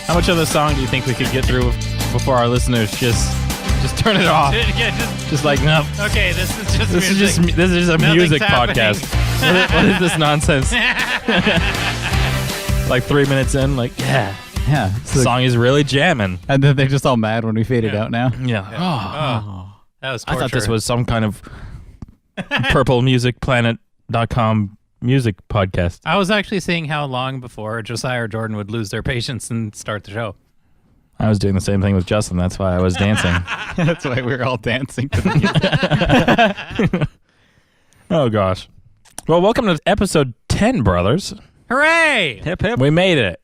How much of the song do you think we could get through before our listeners just turn it off? Yeah, just like, no. Okay, this is just music. This is a Nothing's music happening. podcast. What is this nonsense? Like 3 minutes in, like, yeah. Yeah. The song is really jamming. And then they're just all mad when we fade it out now. Yeah. Oh, that was I torture. thought this was some kind of purplemusicplanet.com music podcast. I was actually seeing how long before Josiah or Jordan would lose their patience and start the show. I was doing the same thing with Justin. That's why I was dancing. That's why we were all dancing to the music. Oh, gosh. Well, welcome to episode 10, brothers. Hooray! Hip, hip. We made it.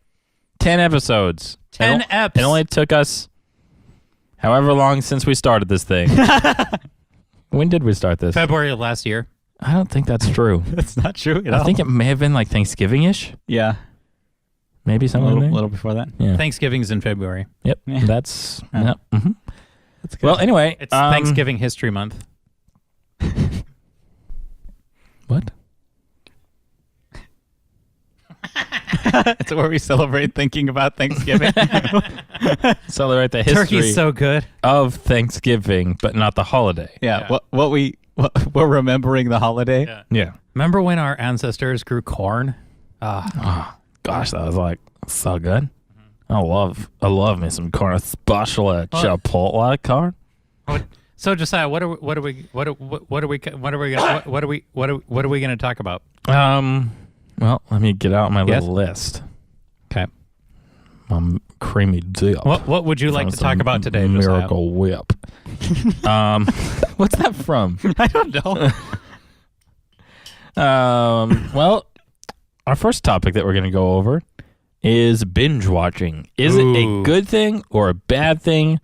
10 episodes. 10 eps. It only took us however long since we started this thing. When did we start this? February of last year. I don't think that's true. That's not true at all. I think it may have been like Thanksgiving-ish. Yeah. Maybe A something there. little before that. Yeah. Thanksgiving's in February. Yep. Yeah. That's... Yeah. Yep. Mm-hmm. That's good. Well, anyway. It's Thanksgiving History Month. What? It's where we celebrate thinking about Thanksgiving. Celebrate the history Turkey's so good. of Thanksgiving, but not the holiday. Yeah. Yeah. We're remembering the holiday. Yeah. Yeah. Remember when our ancestors grew corn? Oh, gosh, that was like so good. I love me some corn, especially Chipotle corn. So Josiah, what are we gonna talk about? Well, let me get out my Yes? little list. Okay. My creamy dip. What would you like From to talk some about today, Josiah? Miracle Whip. What's that from? I don't know. Well, our first topic that we're going to go over is binge watching. Is it a Ooh. good thing or a bad thing?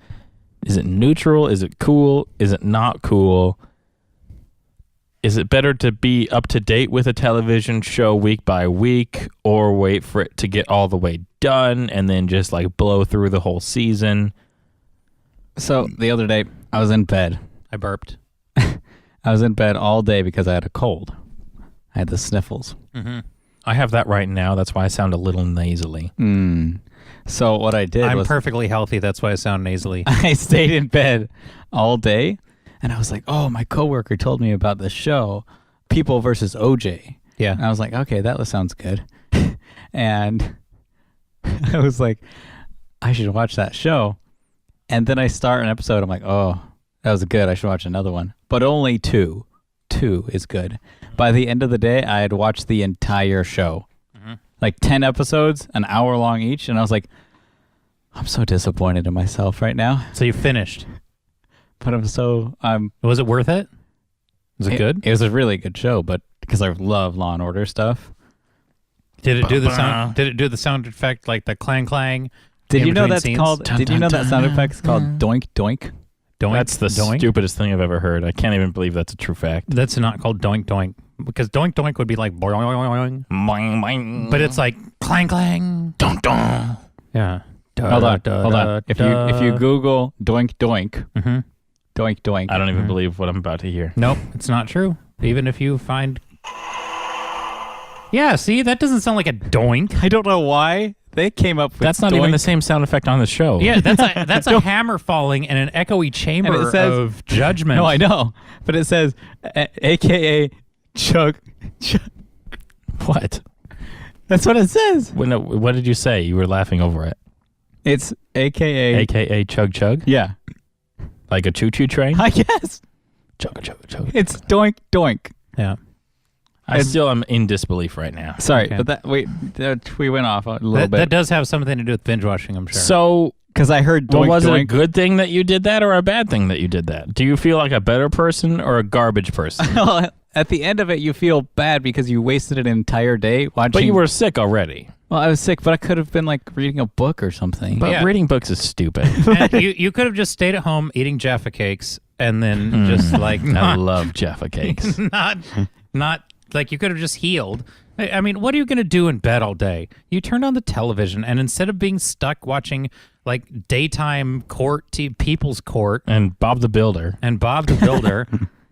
Is it neutral? Is it cool? Is it not cool? Is it better to be up to date with a television show week by week or wait for it to get all the way done and then just like blow through the whole season? So the other day, I was in bed. I burped. I was in bed all day because I had a cold. I had the sniffles. Mm-hmm. I have that right now. That's why I sound a little nasally. So what I did I'm was perfectly healthy. That's why I sound nasally. I stayed in bed all day, and I was like, "Oh, my coworker told me about this show, People versus OJ." Yeah. And I was like, "Okay, that sounds good," and I was like, "I should watch that show." And then I start an episode. I'm like, "Oh, that was good. I should watch another one." But only two. Two is good. By the end of the day, I had watched the entire show. Like 10 episodes, an hour long each. And I was like, I'm so disappointed in myself right now. So you finished. But Was it worth it? Was it good? It was a really good show, but because I love Law and Order stuff. Did it do the sound? Did it do the sound effect like the clang clang? Did in you know between that's scenes? called? Did you know that sound effect's called doink doink? Doink? That's the doink? stupidest thing I've ever heard. I can't even believe that's a true fact. That's not called doink doink because doink doink would be like boing, Boing, boing. but it's like clang clang. Dun, dun. Yeah. Hold on. If you Google doink doink, Mhm. doink doink. I don't even believe what I'm about to hear. Nope, it's not true. Even if you find. Yeah, see, that doesn't sound like a doink. I don't know why they came up with. That's not doink. even the same sound effect on the show. Yeah, that's a hammer falling in an echoey chamber And it says- of judgment. No, I know, but it says AKA chug. What? That's what it says. What did you say? You were laughing over it. It's AKA. AKA chug chug? Yeah, Like a choo choo train? I guess Chug chug chug. it's doink doink. Yeah. I still am in disbelief right now. Sorry, Okay. but we went off a little That bit does have something to do with binge watching, I'm sure. So, because I heard doink was it a doink. good thing that you did that or a bad thing that you did that? Do you feel like a better person or a garbage person? At the end of it, you feel bad because you wasted an entire day watching. But you were sick already. Well, I was sick, but I could have been like reading a book or something. But Yeah. reading books is stupid. And you could have just stayed at home eating Jaffa cakes and then just like I love Jaffa cakes. not like you could have just healed. I mean, what are you going to do in bed all day? You turn on the television and instead of being stuck watching like daytime People's Court And Bob the Builder. and Bob the Builder,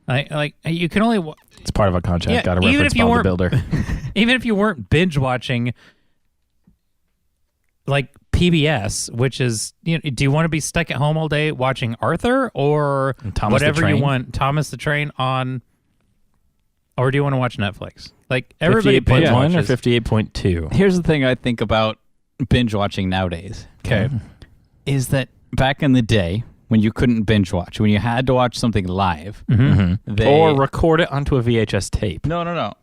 like you can only It's part of a contract. Yeah, Got to even reference if you Bob the weren't- Builder. even if you weren't binge watching like PBS, which is, do you want to be stuck at home all day watching Arthur or Thomas the whatever you Train? want, Thomas the Train on, or do you want to watch Netflix? Like everybody 58.1 or binge watches. 58.2? Here's the thing I think about binge watching nowadays. Okay. Is that back in the day when you couldn't binge watch, when you had to watch something live, Or record it onto a VHS tape. No.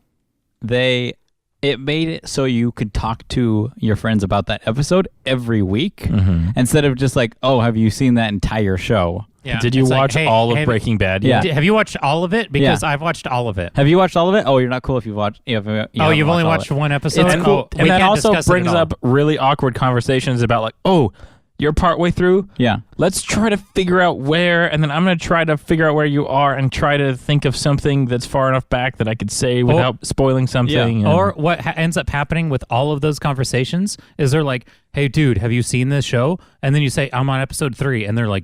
It made it so you could talk to your friends about that episode every week instead of just like, oh, have you seen that entire show? Yeah. Did you It's like, watch hey, all of hey, Breaking Bad Yeah. yet? Have you watched all of it? Because I've watched all of it. Have you watched all of it? Oh, you're not cool if you've watched. You've only watched one episode? It's cool. We And that can't also discuss it brings at all. up really awkward conversations about like, oh, you're partway through? Yeah. Let's try to figure out where, and then I'm going to try to figure out where you are and try to think of something that's far enough back that I could say without spoiling something. Yeah. and- Or what ends up happening with all of those conversations is they're like, hey, dude, have you seen this show? And then you say, I'm on episode 3. And they're like,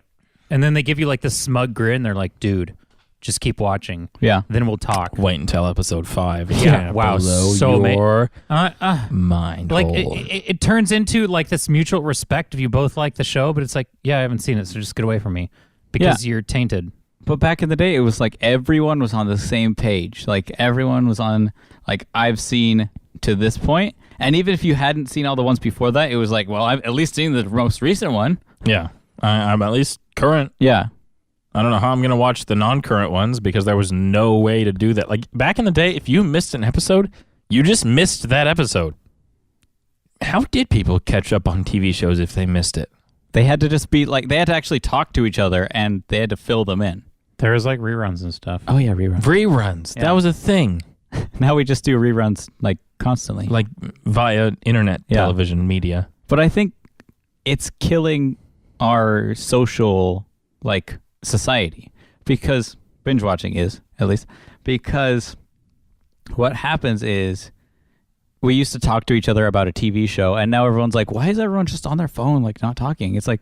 and then they give you like this smug grin. They're like, dude, just keep watching. Yeah. Then we'll talk. wait until episode 5. Yeah, wow, Blow so your Uh, mind like hole. it turns into like this mutual respect if you both like the show, but it's like, yeah, I haven't seen it, so just get away from me because you're tainted. But back in the day, it was like everyone was on the same page. Like everyone was on, like, I've seen to this point. And even if you hadn't seen all the ones before that, it was like, well, I've at least seen the most recent one. Yeah. I'm at least current. Yeah. I don't know how I'm going to watch the non-current ones because there was no way to do that. Like back in the day, if you missed an episode, you just missed that episode. How did people catch up on TV shows if they missed it? They had to just be like, they had to actually talk to each other and they had to fill them in. There was like reruns and stuff. Oh, yeah, reruns. Reruns. Yeah. That was a thing. Now we just do reruns like constantly. Like via internet Yeah. television media. But I think it's killing our social, like, society because binge watching is, at least, because what happens is we used to talk to each other about a TV show and now everyone's like, why is everyone just on their phone, like, not talking? It's like,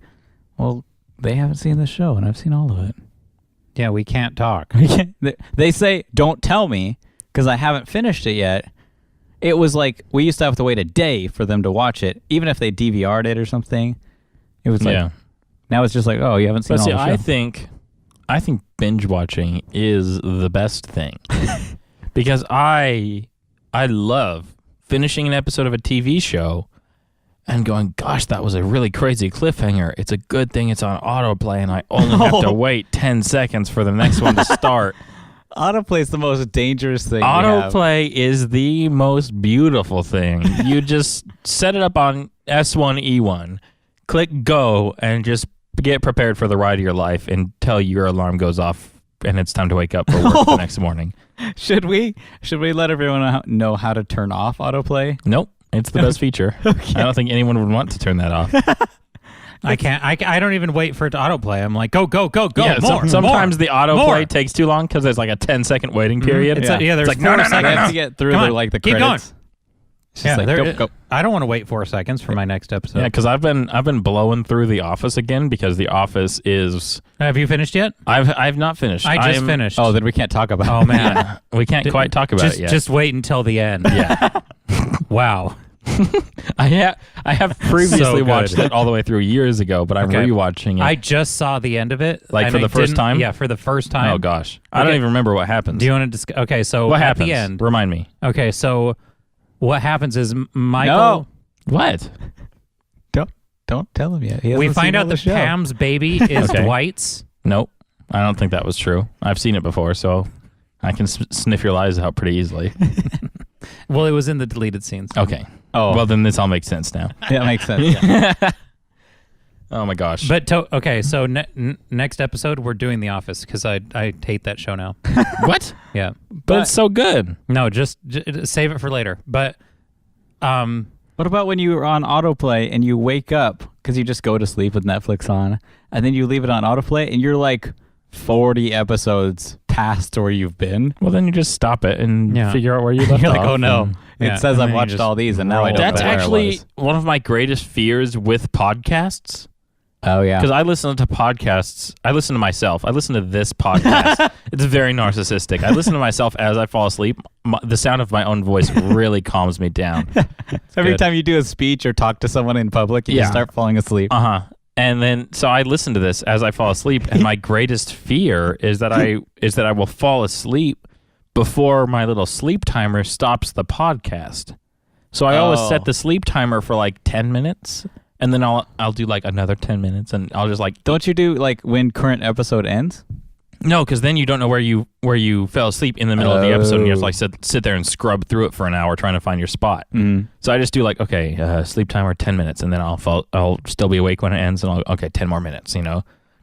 well, they haven't seen the show and I've seen all of it. Yeah, we can't talk. They say, don't tell me because I haven't finished it yet. It was like we used to have to wait a day for them to watch it, even if they DVR'd it or something. It was like, Yeah. now it's just like, oh, you haven't seen But all see, the show. I think binge watching is the best thing because I love finishing an episode of a TV show and going, gosh, that was a really crazy cliffhanger. It's a good thing it's on autoplay and I only have to wait 10 seconds for the next one to start. Autoplay is the most dangerous thing. we have. Autoplay is the most beautiful thing. You just set it up on S1E1, click go, and just get prepared for the ride of your life until your alarm goes off and it's time to wake up for work the next morning. Should we let everyone know how to turn off autoplay? Nope. It's the best feature. I don't think anyone would want to turn that off. I can't. I don't even wait for it to autoplay. I'm like, go, Yeah, more. sometimes more, the autoplay more. takes too long because there's like a 10-second waiting period. It's Yeah. like, there's It's like, 4 no, no, no, We no, seconds. have to get through Come the, on, like the keep credits. going. It's just like, go. I don't want to wait 4 seconds for my next episode. Yeah, because I've been blowing through The Office again because The Office is Have you finished yet? I've not finished. I just I'm- finished. Oh, then we can't talk about Oh it. man, Yeah, we can't quite talk about it yet. Just wait until the end. yeah. Wow. I have previously So good. watched it all the way through years ago, but I'm Okay. rewatching it. I just saw the end of it. Like and for I the first didn't- time? Yeah, for the first time. Oh gosh, I don't Okay. even remember what happens. Do you want to discuss? Okay, so what at happens? the end. Remind me. Okay, so what happens is Michael. No. What? Don't tell him yet. He We hasn't find seen all out the that show. Pam's baby is Okay. Dwight's. Nope. I don't think that was true. I've seen it before, so I can sniff your lies out pretty easily. Well, it was in the deleted scenes. Okay. Oh, Well, then this all makes sense now. yeah, that makes sense. Yeah. Oh my gosh. But okay, so next episode we're doing The Office because I hate that show now. what? Yeah. But it's so good. No, just save it for later. But What about when you are on autoplay and you wake up because you just go to sleep with Netflix on, and then you leave it on autoplay and you're like 40 episodes past where you've been? Well, then you just stop it and Yeah. figure out where you left You're like, off. oh no, and- Yeah, it says and I've then you watched just all these and now I don't That's know where I actually was. one of my greatest fears with podcasts Oh yeah. Because I listen to podcasts. I listen to myself. I listen to this podcast. It's very narcissistic. I listen to myself as I fall asleep. The sound of my own voice really calms me down. Every good. time you do a speech or talk to someone in public, you Yeah. just start falling asleep. Uh-huh. And then so I listen to this as I fall asleep, and my greatest fear is that I will fall asleep before my little sleep timer stops the podcast. So I always set the sleep timer for like 10 minutes, and then I'll do like another 10 minutes, and I'll just like Don't you do like when current episode ends? no, because then you don't know where you fell asleep in the middle of the episode, and you have to like sit there and scrub through it for an hour trying to find your spot. So I just do like, okay, sleep timer 10 minutes, and then I'll still be awake when it ends, and 10 more minutes,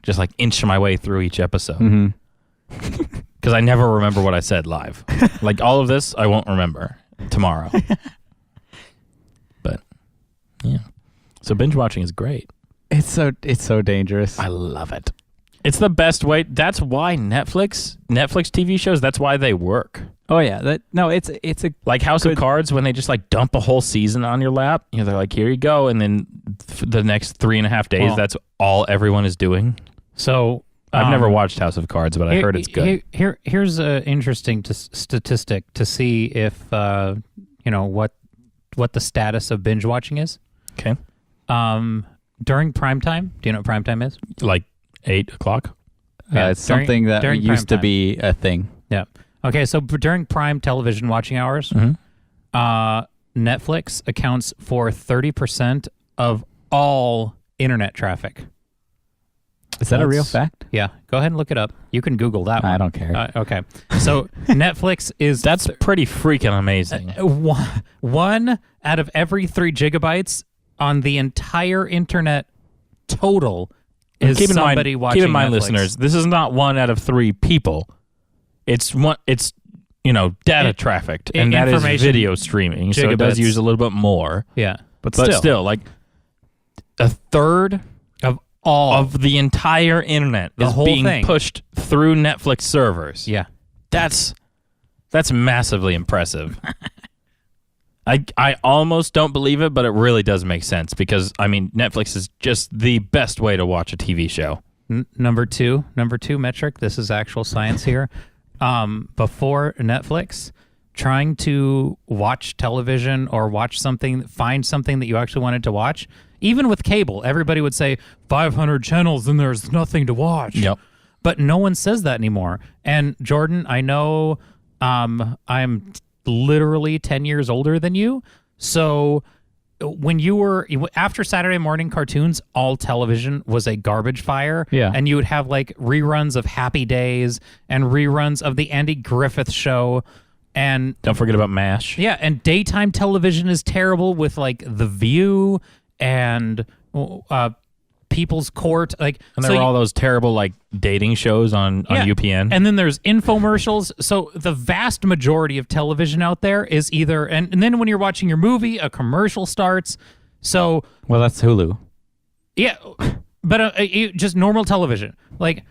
just like inch my way through each episode. Because I never remember what I said live. Like all of this, I won't remember tomorrow. But yeah, so binge watching is great. It's so dangerous. I love it. It's the best way. That's why Netflix TV shows. That's why they work. Oh yeah, it's a Like House of Cards, when they just like dump a whole season on your lap. They're like, here you go, and then the next 3.5 days, that's all everyone is doing. So I've never watched House of Cards, but I heard it's good. Here's an interesting statistic to see if what the status of binge watching is. Okay. During prime time, do you know what prime time is? Like 8 o'clock. it's something that during used to prime be a thing. Yeah. Okay, so during prime television watching hours, Netflix accounts for 30% of all internet traffic. Is that a real fact? Yeah, go ahead and look it up. You can Google that one. I don't care. Okay, so Netflix is... That's pretty freaking amazing. One out of every 3 gigabytes on the entire internet total is somebody watching Keep in mind, Netflix. listeners, this is not 1 out of 3 people. It's data trafficked, and that is information, video streaming, so it does gigabits. use a little bit more. Yeah, But still, like a third of all of the entire internet The is whole being thing. pushed through Netflix servers. Yeah. That's massively impressive. I almost don't believe it, but it really does make sense because, I mean, Netflix is just the best way to watch a TV show. Number two metric, this is actual science here. Before Netflix, trying to watch television or find something that you actually wanted to watch, even with cable, everybody would say 500 channels and there's nothing to watch. Yep. But no one says that anymore. And Jordan, I know I'm literally 10 years older than you. So when you were after Saturday morning cartoons, all television was a garbage fire. Yeah. And you would have like reruns of Happy Days and reruns of the Andy Griffith Show. And Don't forget about MASH. yeah, and daytime television is terrible with like The View and People's Court. Like, And there were all those terrible like dating shows on UPN. And then there's infomercials. So the vast majority of television out there is either, and then when you're watching your movie, a commercial starts. So, Well, that's Hulu. yeah, but just normal television. Like,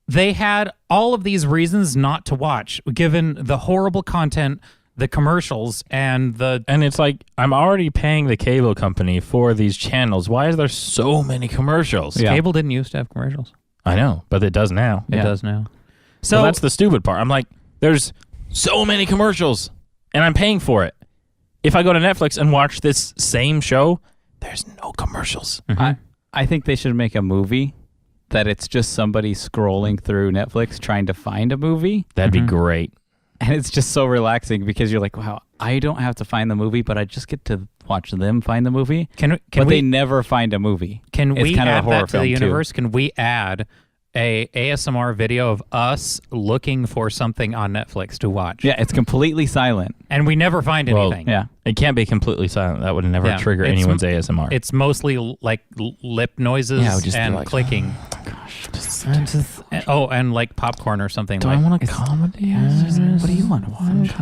they had all of these reasons not to watch, given the horrible content, the commercials, and the... And it's like, I'm already paying the cable company for these channels. Why is there so many commercials? Yeah. Cable didn't used to have commercials. I know, but it does now. It does now. So Well, that's the stupid part. I'm like, there's so many commercials, and I'm paying for it. If I go to Netflix and watch this same show, there's no commercials. I think they should make a movie that it's just somebody scrolling through Netflix trying to find a movie. That'd be great. And it's just so relaxing because you're like, wow, I don't have to find the movie, but I just get to watch them find the movie. Can but we they never find a movie. Can It's we kind of a add horror that to the film, too. universe? Can we add a ASMR video of us looking for something on Netflix to watch? Yeah, it's completely silent. And we never find Well, anything. Yeah. It can't be completely silent. That would never Yeah. trigger It's- anyone's ASMR. It's mostly like lip noises Yeah, it would just be and like, clicking. And like popcorn or something. Do like, I want a comedy? What do you want to watch?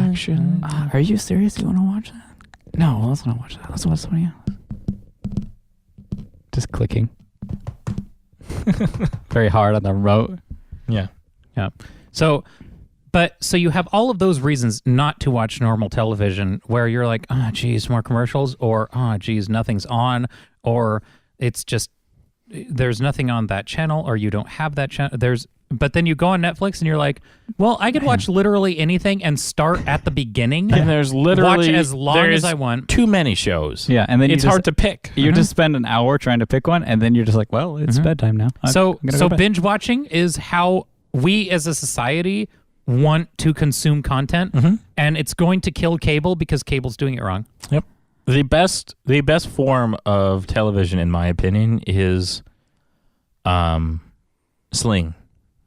Action. Are you serious? You want to watch that? No, let's not watch that. Let's watch something else. Just clicking. Very hard on the remote. Yeah. Yeah. So you have all of those reasons not to watch normal television where you're like, geez, more commercials, or geez, nothing's on, or it's just there's nothing on that channel, or you don't have that channel. But then you go on Netflix and you're like, well, I could watch literally anything and start at the beginning. And there's literally watch as long as I want. Too many shows. Yeah, and then it's hard to pick. You just spend an hour trying to pick one, and then you're just like, well, it's bedtime now. So binge watching is how we as a society want to consume content, and it's going to kill cable because cable's doing it wrong. Yep. The best form of television, in my opinion, is Sling.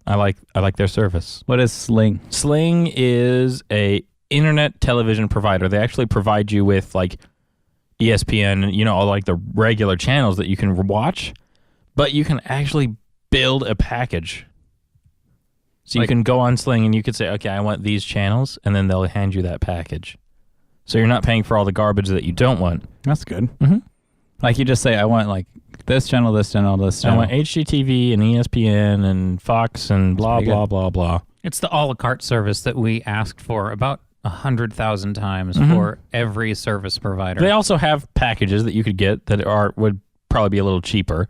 I like their service. What is Sling? Sling is a internet television provider. They actually provide you with like ESPN, all like the regular channels that you can watch, but you can actually build a package. So you can go on Sling and you could say, okay, I want these channels, and then they'll hand you that package. So you're not paying for all the garbage that you don't want. That's good. Like you just say, I want like this channel, this channel, this channel. I want HGTV and ESPN and Fox and blah, blah, blah, blah. It's the a la carte service that we asked for about 100,000 times for every service provider. They also have packages that you could get that would probably be a little cheaper.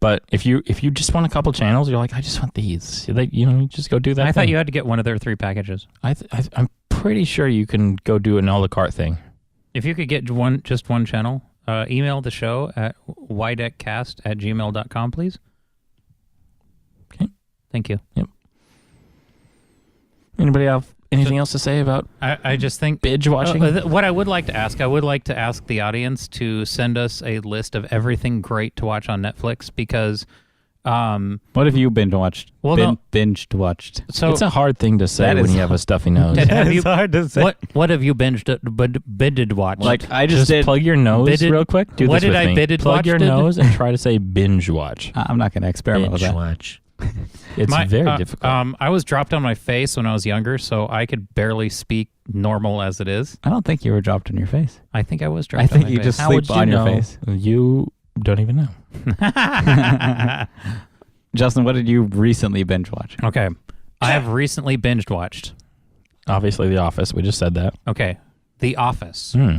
But if you just want a couple channels, you're like, I just want these. You just go do that. I thought you had to get one of their 3 packages. I'm pretty sure you can go do an a la carte thing. If you could get just one channel, email the show at ydekcast@gmail.com, please. Okay. Thank you. Yep. Anybody have anything else to say about I just think binge watching? What I would like to ask the audience to send us a list of everything great to watch on Netflix, because what have you binge watched? Binged watched. So it's a hard thing to say when you have a stuffy nose. It's hard to say. What have you binged watched? Like I just did. Plug your nose real quick. Do what this did with I me. bidded Plug watched your it? nose and try to say binge watch. I'm not going to experiment with that. Watch. It's very difficult. I was dropped on my face when I was younger, so I could barely speak normal as it is. I don't think you were dropped on your face. I think I was dropped. I think on my you face. just How sleep would on you your know? face. You don't even know. Justin, what did you recently binge watch? Okay, I have recently binged watched. Obviously, The Office. We just said that. Okay, The Office, Hmm.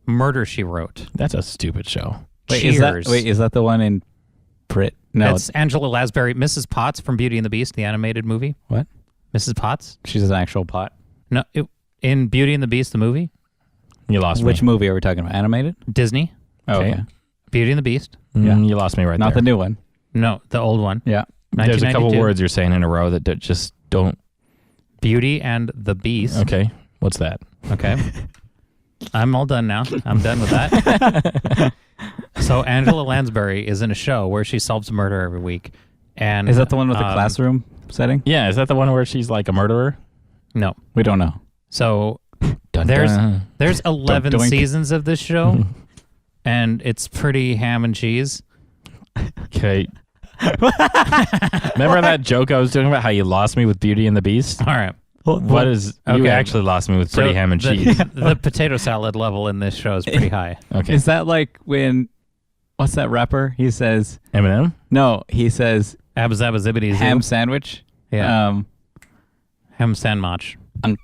Murder, She Wrote. That's a stupid show. Cheers. Is that the one in Brit? No, That's Angela Lansbury, Mrs. Potts from Beauty and the Beast, the animated movie. what? Mrs. Potts? She's an actual pot. No, in Beauty and the Beast, the movie. You lost Which me. movie are we talking about? Animated? Disney. Oh, Okay. okay. Beauty and the Beast. Yeah. You lost me right Not there. the new one. No, the old one. Yeah. There's a couple 1992. words you're saying in a row that just don't. Beauty and the Beast. Okay. What's that? Okay. I'm all done now. I'm done with that. So Angela Lansbury is in a show where she solves a murder every week. And Is that the one with the classroom setting? Yeah, is that the one where she's like a murderer? No. We don't know. So Dun, there's dun. 11 Doink. seasons of this show, and it's pretty ham and cheese. Okay. Remember that joke I was doing about how you lost me with Beauty and the Beast? All right. What is... You Okay. actually lost me with pretty So ham and the, cheese. the potato salad level in this show is pretty high. Okay. Is that like when, what's that rapper? He says, Eminem? no, he says Abba zabba zibbity ham zoo. sandwich. Yeah. Ham sandwich. I'm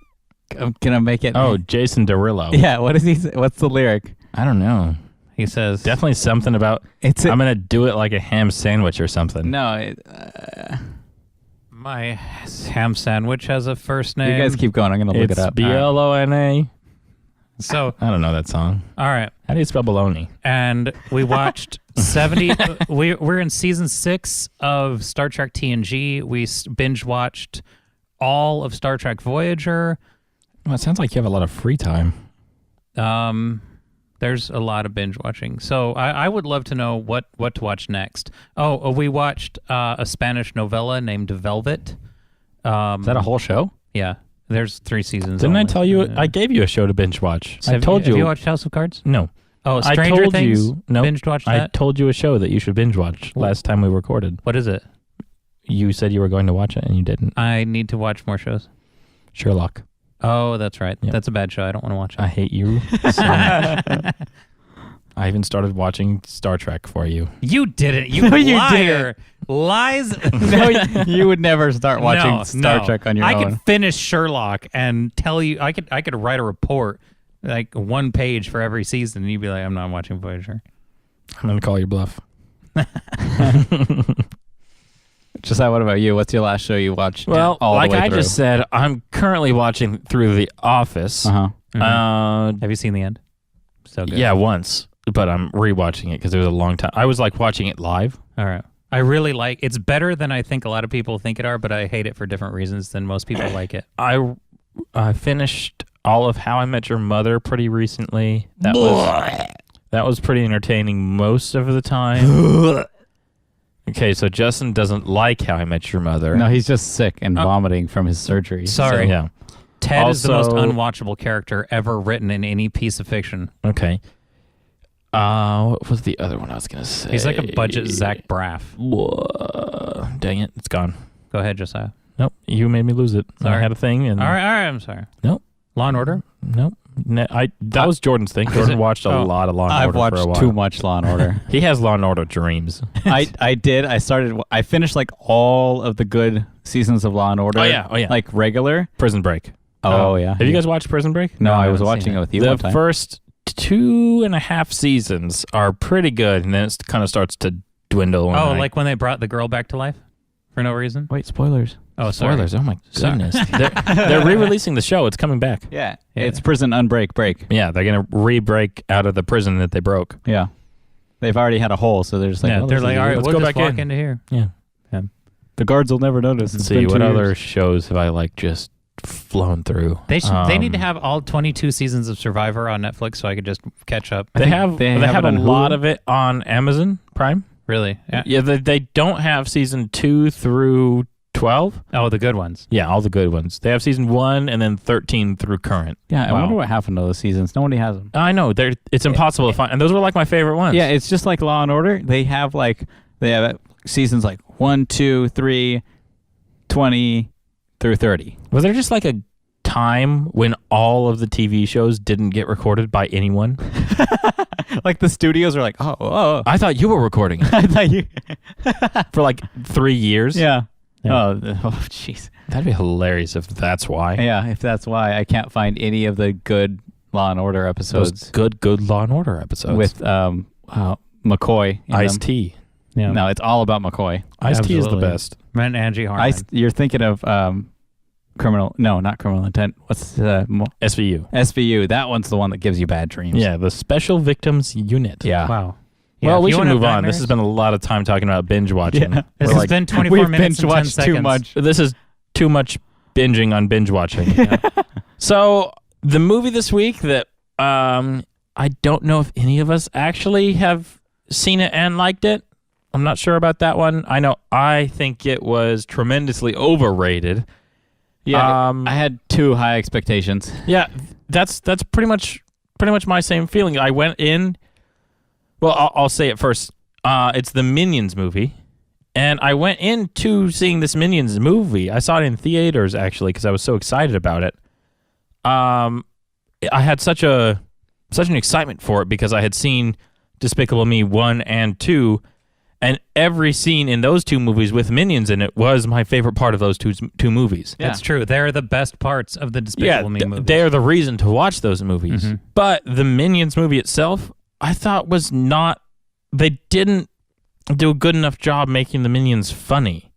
gonna make it. Oh, Jason Derulo. yeah. What does he say? What's the lyric? I don't know. He says, Definitely something about... It's I'm going to do it like a ham sandwich or something. no. my ham sandwich has a first name. You guys keep going. I'm gonna look It's it up. B-L-O-N-A. So, I don't know that song. all right. How do you spell baloney? And we watched 70. We're in season 6 of Star Trek TNG. We binge watched all of Star Trek Voyager. Well, it sounds like you have a lot of free time. There's a lot of binge watching. So I would love to know what to watch next. Oh, we watched a Spanish novella named Velvet. Is that a whole show? Yeah. There's 3 seasons. Didn't I only. tell you? Yeah. I gave you a show to binge watch. I Have told Have you. you watched House of Cards? No. Oh, I Stranger told Things. you. No. Binged watched I that. told you a show that you should binge watch last time we recorded. What is it? You said you were going to watch it and you didn't. I need to watch more shows. Sherlock. Oh, that's right. Yep. That's a bad show. I don't want to watch it. I hate you so much. I even started watching Star Trek for you. You didn't. You No, you liar. Lies. no, you would never start watching No, Star no. Trek on your I own. could finish Sherlock and tell you. I could write a report, like 1 page for every season, and you'd be like, "I'm not watching Voyager." I'm going to call your bluff. Josiah, what about you? What's your last show you watched? Well, all like the way I through? just said, I'm currently watching through The Office. Uh-huh. Have you seen the end? So good. Yeah, once, but I'm rewatching it because it was a long time. I was like watching it live. All right. I really like it's better than I think a lot of people think it are, but I hate it for different reasons than most people like it. I finished all of How I Met Your Mother pretty recently. That was pretty entertaining most of the time. Okay, so Justin doesn't like How I Met Your Mother. No, he's just sick and vomiting from his surgery. Sorry. So, yeah. Ted is the most Also- unwatchable character ever written in any piece of fiction. Okay. What was the other one I was gonna say? He's like a budget Zach Braff. Dang it, it's gone. Go ahead, Josiah. Nope, you made me lose it. I Sorry. had a thing, and All right, I'm sorry. Nope. Law and Order? Nope. That was Jordan's thing. Jordan watched a lot of Law and I've Order for a watched while. too much Law and Order. He has Law and Order dreams. I did. I finished like all of the good seasons of Law and Order. Oh, yeah. Like regular. Prison Break. Oh, yeah. Have you guys watched Prison Break? No, No, I I was haven't watching seen it it. with you The one time. first 2.5 seasons are pretty good, and then it kind of starts to dwindle. Oh, like when they brought the girl back to life for no reason? Wait, spoilers. Oh, sorry. spoilers. Oh my Sorry. goodness. They're re-releasing the show. It's coming back. Yeah. Yeah. It's Prison Unbreak Break. Yeah, they're gonna re-break out of the prison that they broke. Yeah. They've already had a hole, so they're just like, Yeah, oh, they're this like, is all right, easy. let's we'll go just back walk in. into here. Yeah. The guards will never notice. Let's It's see been what 2 other years. shows have I like just flown through. They need to Um, have all 22 seasons of Survivor on Netflix so I could just catch up. They have they a have it on lot Hulu. of it on Amazon Prime. Really? Yeah. Yeah, they don't have season 2 through 12. Oh, the good ones. Yeah, all the good ones. They have season 1 and then 13 through current. Yeah, I Wow. wonder what happened to those seasons. Nobody has them. I know it's impossible to find, and those were like my favorite ones. Yeah, it's just like Law and Order. They have seasons like 1, 2, 3, 20 through 30. Was there just like a time when all of the TV shows didn't get recorded by anyone? Like the studios are like, oh. I thought you were recording it I thought you. for like 3 years. Yeah. Yeah. Oh, jeez. That'd be hilarious if that's why. Yeah, if that's why I can't find any of the good Law and Order Those episodes good Law and Order episodes with McCoy. in Ice them. T. Yeah. No, it's all about McCoy. Ice T is the Absolutely. best. And Angie Harmon. You're thinking of criminal? No, not criminal intent. What's SVU. SVU? That one's the one that gives you bad dreams. Yeah, the Special Victims Unit. Yeah. Wow. Well, if we you should wanna have move on. This nightmares- has been a lot of time talking about binge watching. Yeah. This We're has like, been 24 We've minutes binge and 10 watched seconds. too much. this is too much binging on binge watching. So the movie this week that I don't know if any of us actually have seen it and liked it. I'm not sure about that one. I think it was tremendously overrated. Yeah. I had too high expectations. Yeah, that's pretty much my same feeling. I went in. Well, I'll say it first. It's the Minions movie, and I went into seeing this Minions movie. I saw it in theaters actually because I was so excited about it. I had such an excitement for it because I had seen Despicable Me 1 and 2, and every scene in those two movies with Minions in it was my favorite part of those two movies. Yeah. That's true. They're the best parts of the Despicable Me movies. They are the reason to watch those movies. Mhm. But the Minions movie itself, I thought was not. They didn't do a good enough job making the Minions funny.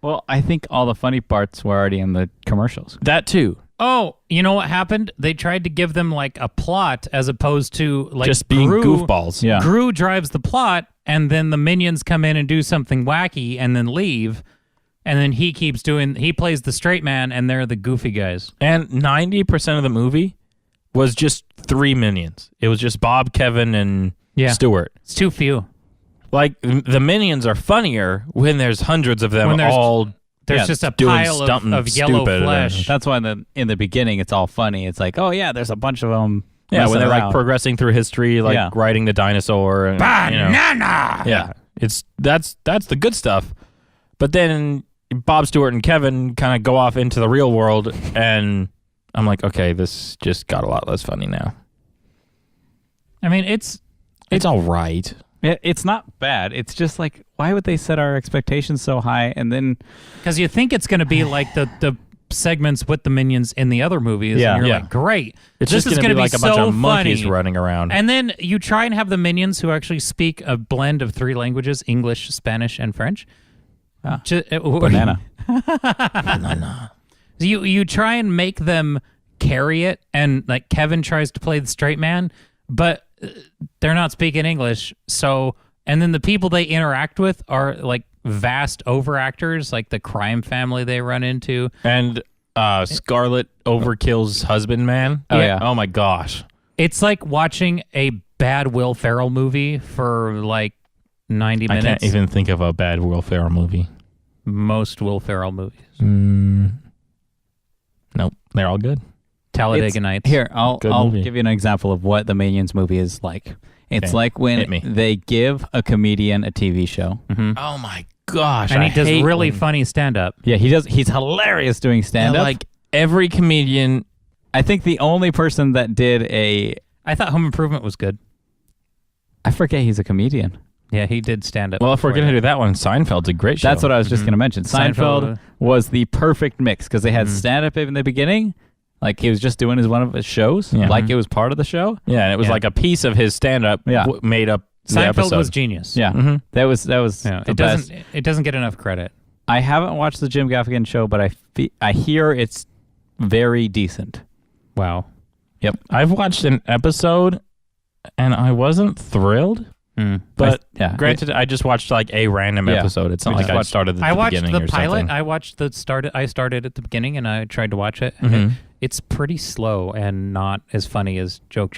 Well, I think all the funny parts were already in the commercials. That too. Oh, you know what happened? They tried to give them like a plot as opposed to like Just being Gru, goofballs. Yeah. Gru drives the plot, and then the minions come in and do something wacky and then leave. And then he plays the straight man, and they're the goofy guys. And 90% of the movie was just 3 Minions. It was just Bob, Kevin, and Yeah. Stuart. It's too few. Like, the Minions are funnier when there's hundreds of them When there's- all There's Yeah, just a doing pile something of yellow stupid and flesh. That's why in the beginning it's all funny. It's like, oh yeah, there's a bunch of them. Yeah, when they're like around. progressing through history, like Yeah. riding the dinosaur. And, you know. Banana! Yeah, that's the good stuff. But then Bob Stewart and Kevin kind of go off into the real world, and I'm like, okay, this just got a lot less funny now. I mean, it's It's all right. It's not bad. It's just like, why would they set our expectations so high and then because you think it's going to be like the segments with the Minions in the other movies. Yeah. And you're Yeah. like, great. It's this just is going to be be like a so bunch of monkeys funny. running around. And then you try and have the Minions who actually speak a blend of 3 languages, English, Spanish, and French. Ah. Banana. Banana. You try and make them carry it, and like Kevin tries to play the straight man, but they're not speaking English. So, and then the people they interact with are like vast overactors, like the crime family they run into. And Scarlet Overkill's husband, man. Oh, yeah. Oh, my gosh. It's like watching a bad Will Ferrell movie for like 90 minutes. I can't even think of a bad Will Ferrell movie. Most Will Ferrell movies. Nope. They're all good. Talladega Nights. Here, I'll Good movie. give you an example of what the Minions movie is like. It's Okay. like Hit when me. they give a comedian a TV show. Oh, my gosh. And he I does hate really when- funny stand-up. Yeah, he does. He's hilarious doing stand-up. Like, every comedian... I think the only person that did I thought Home Improvement was good. I forget he's a comedian. Yeah, he did stand-up. Well, if we're before going to that. do that one, Seinfeld's a great show. That's what I was just going to mention. Seinfeld Seinfeld. was the perfect mix because they had stand-up in the beginning. Like he was just doing one of his shows. Yeah. Like it was part of the show. Yeah, and it was Yeah. like a piece of his stand-up Yeah. made up the Seinfeld episode. was genius. Yeah. Mhm. That was Yeah, the it best. doesn't get enough credit. I haven't watched the Jim Gaffigan show, but I hear it's very decent. Wow. Yep. I've watched an episode, and I wasn't thrilled. But yeah, granted, I just watched like a random Yeah. episode. It's not We like just I watched- started at I the watched beginning the or pilot. something. I watched the start. I started at the beginning and I tried to watch it. Mhm. And it's pretty slow and not as funny as joke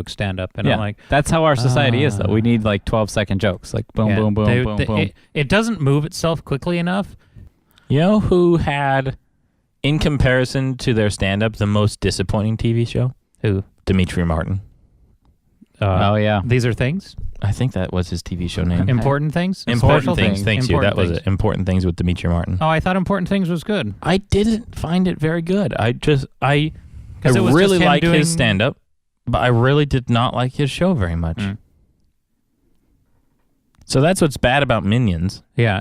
stand up. And yeah. I'm like, That's how our society is, though. We need like 12-second jokes, like boom, yeah, boom, boom, they- boom, they- boom. It doesn't move itself quickly enough. You know who had, in comparison to their stand-up, the most disappointing TV show? Who? Demetri Martin. Oh yeah. These are things. I think that was his TV show name. Important things. Important Social Things. Thanks you. Important That was Things. it. Important Things with Demetri Martin. Oh, I thought Important Things was good. I didn't find it very good. I 'Cause it was really just him like doing- his stand-up, but I really did not like his show very much. Mm. So that's what's bad about Minions. Yeah.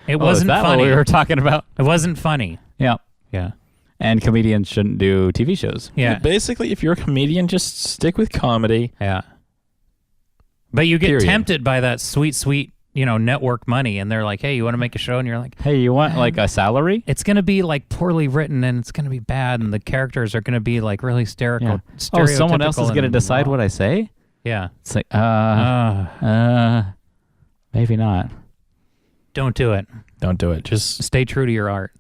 It Oh, is wasn't that funny. what we were talking about? It wasn't funny. Yeah. Yeah. And comedians shouldn't do TV shows. Yeah. Basically, if you're a comedian, just stick with comedy. Yeah. But you get Period. tempted by that sweet, network money, and they're like, "Hey, you want to make a show?" And you're like, Hey, you want like a salary? "It's going to be like poorly written, and it's going to be bad, and the characters are going to be like really Yeah. Oh, someone else is going going to decide what I say? Yeah. It's like, maybe not. Don't do it. Don't do it. Just Stay true to your art.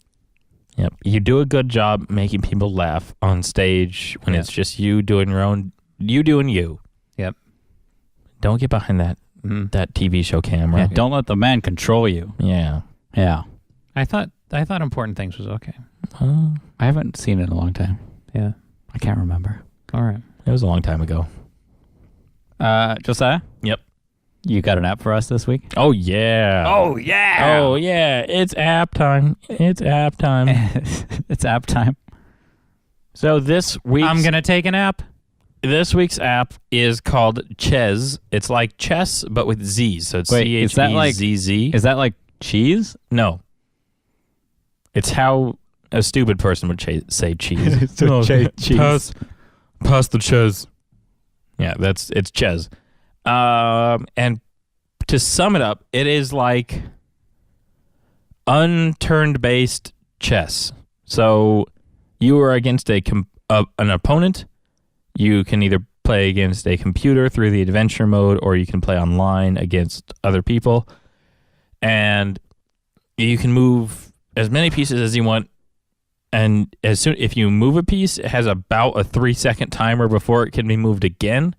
yep. You do a good job making people laugh on stage when Yeah. it's just you doing your own. You doing you. Yep. Don't get behind that TV show camera. Yeah, don't let the man control you. Yeah. Yeah. I thought Important Things was okay. Oh, I haven't seen it in a long time. Yeah. I can't remember. All right. it was a long time ago. Josiah? Yep. You got an app for us this week? Oh yeah. yeah. Oh yeah. It's app time. It's app time. It's app time. So this week's I'm going to take a nap. This week's app is called Chezz. It's like chess, but with Z's. So it's Wait, is that like- CHEZZ. Is that like cheese? No. It's how a stupid person would say cheese. So cheese. Pass the chezz. Yeah, it's chezz. And to sum it up, it is like unturned based chess. So you are against an opponent. You can either play against a computer through the adventure mode, or you can play online against other people. And you can move as many pieces as you want. And if you move a piece, it has about a 3-second timer before it can be moved again.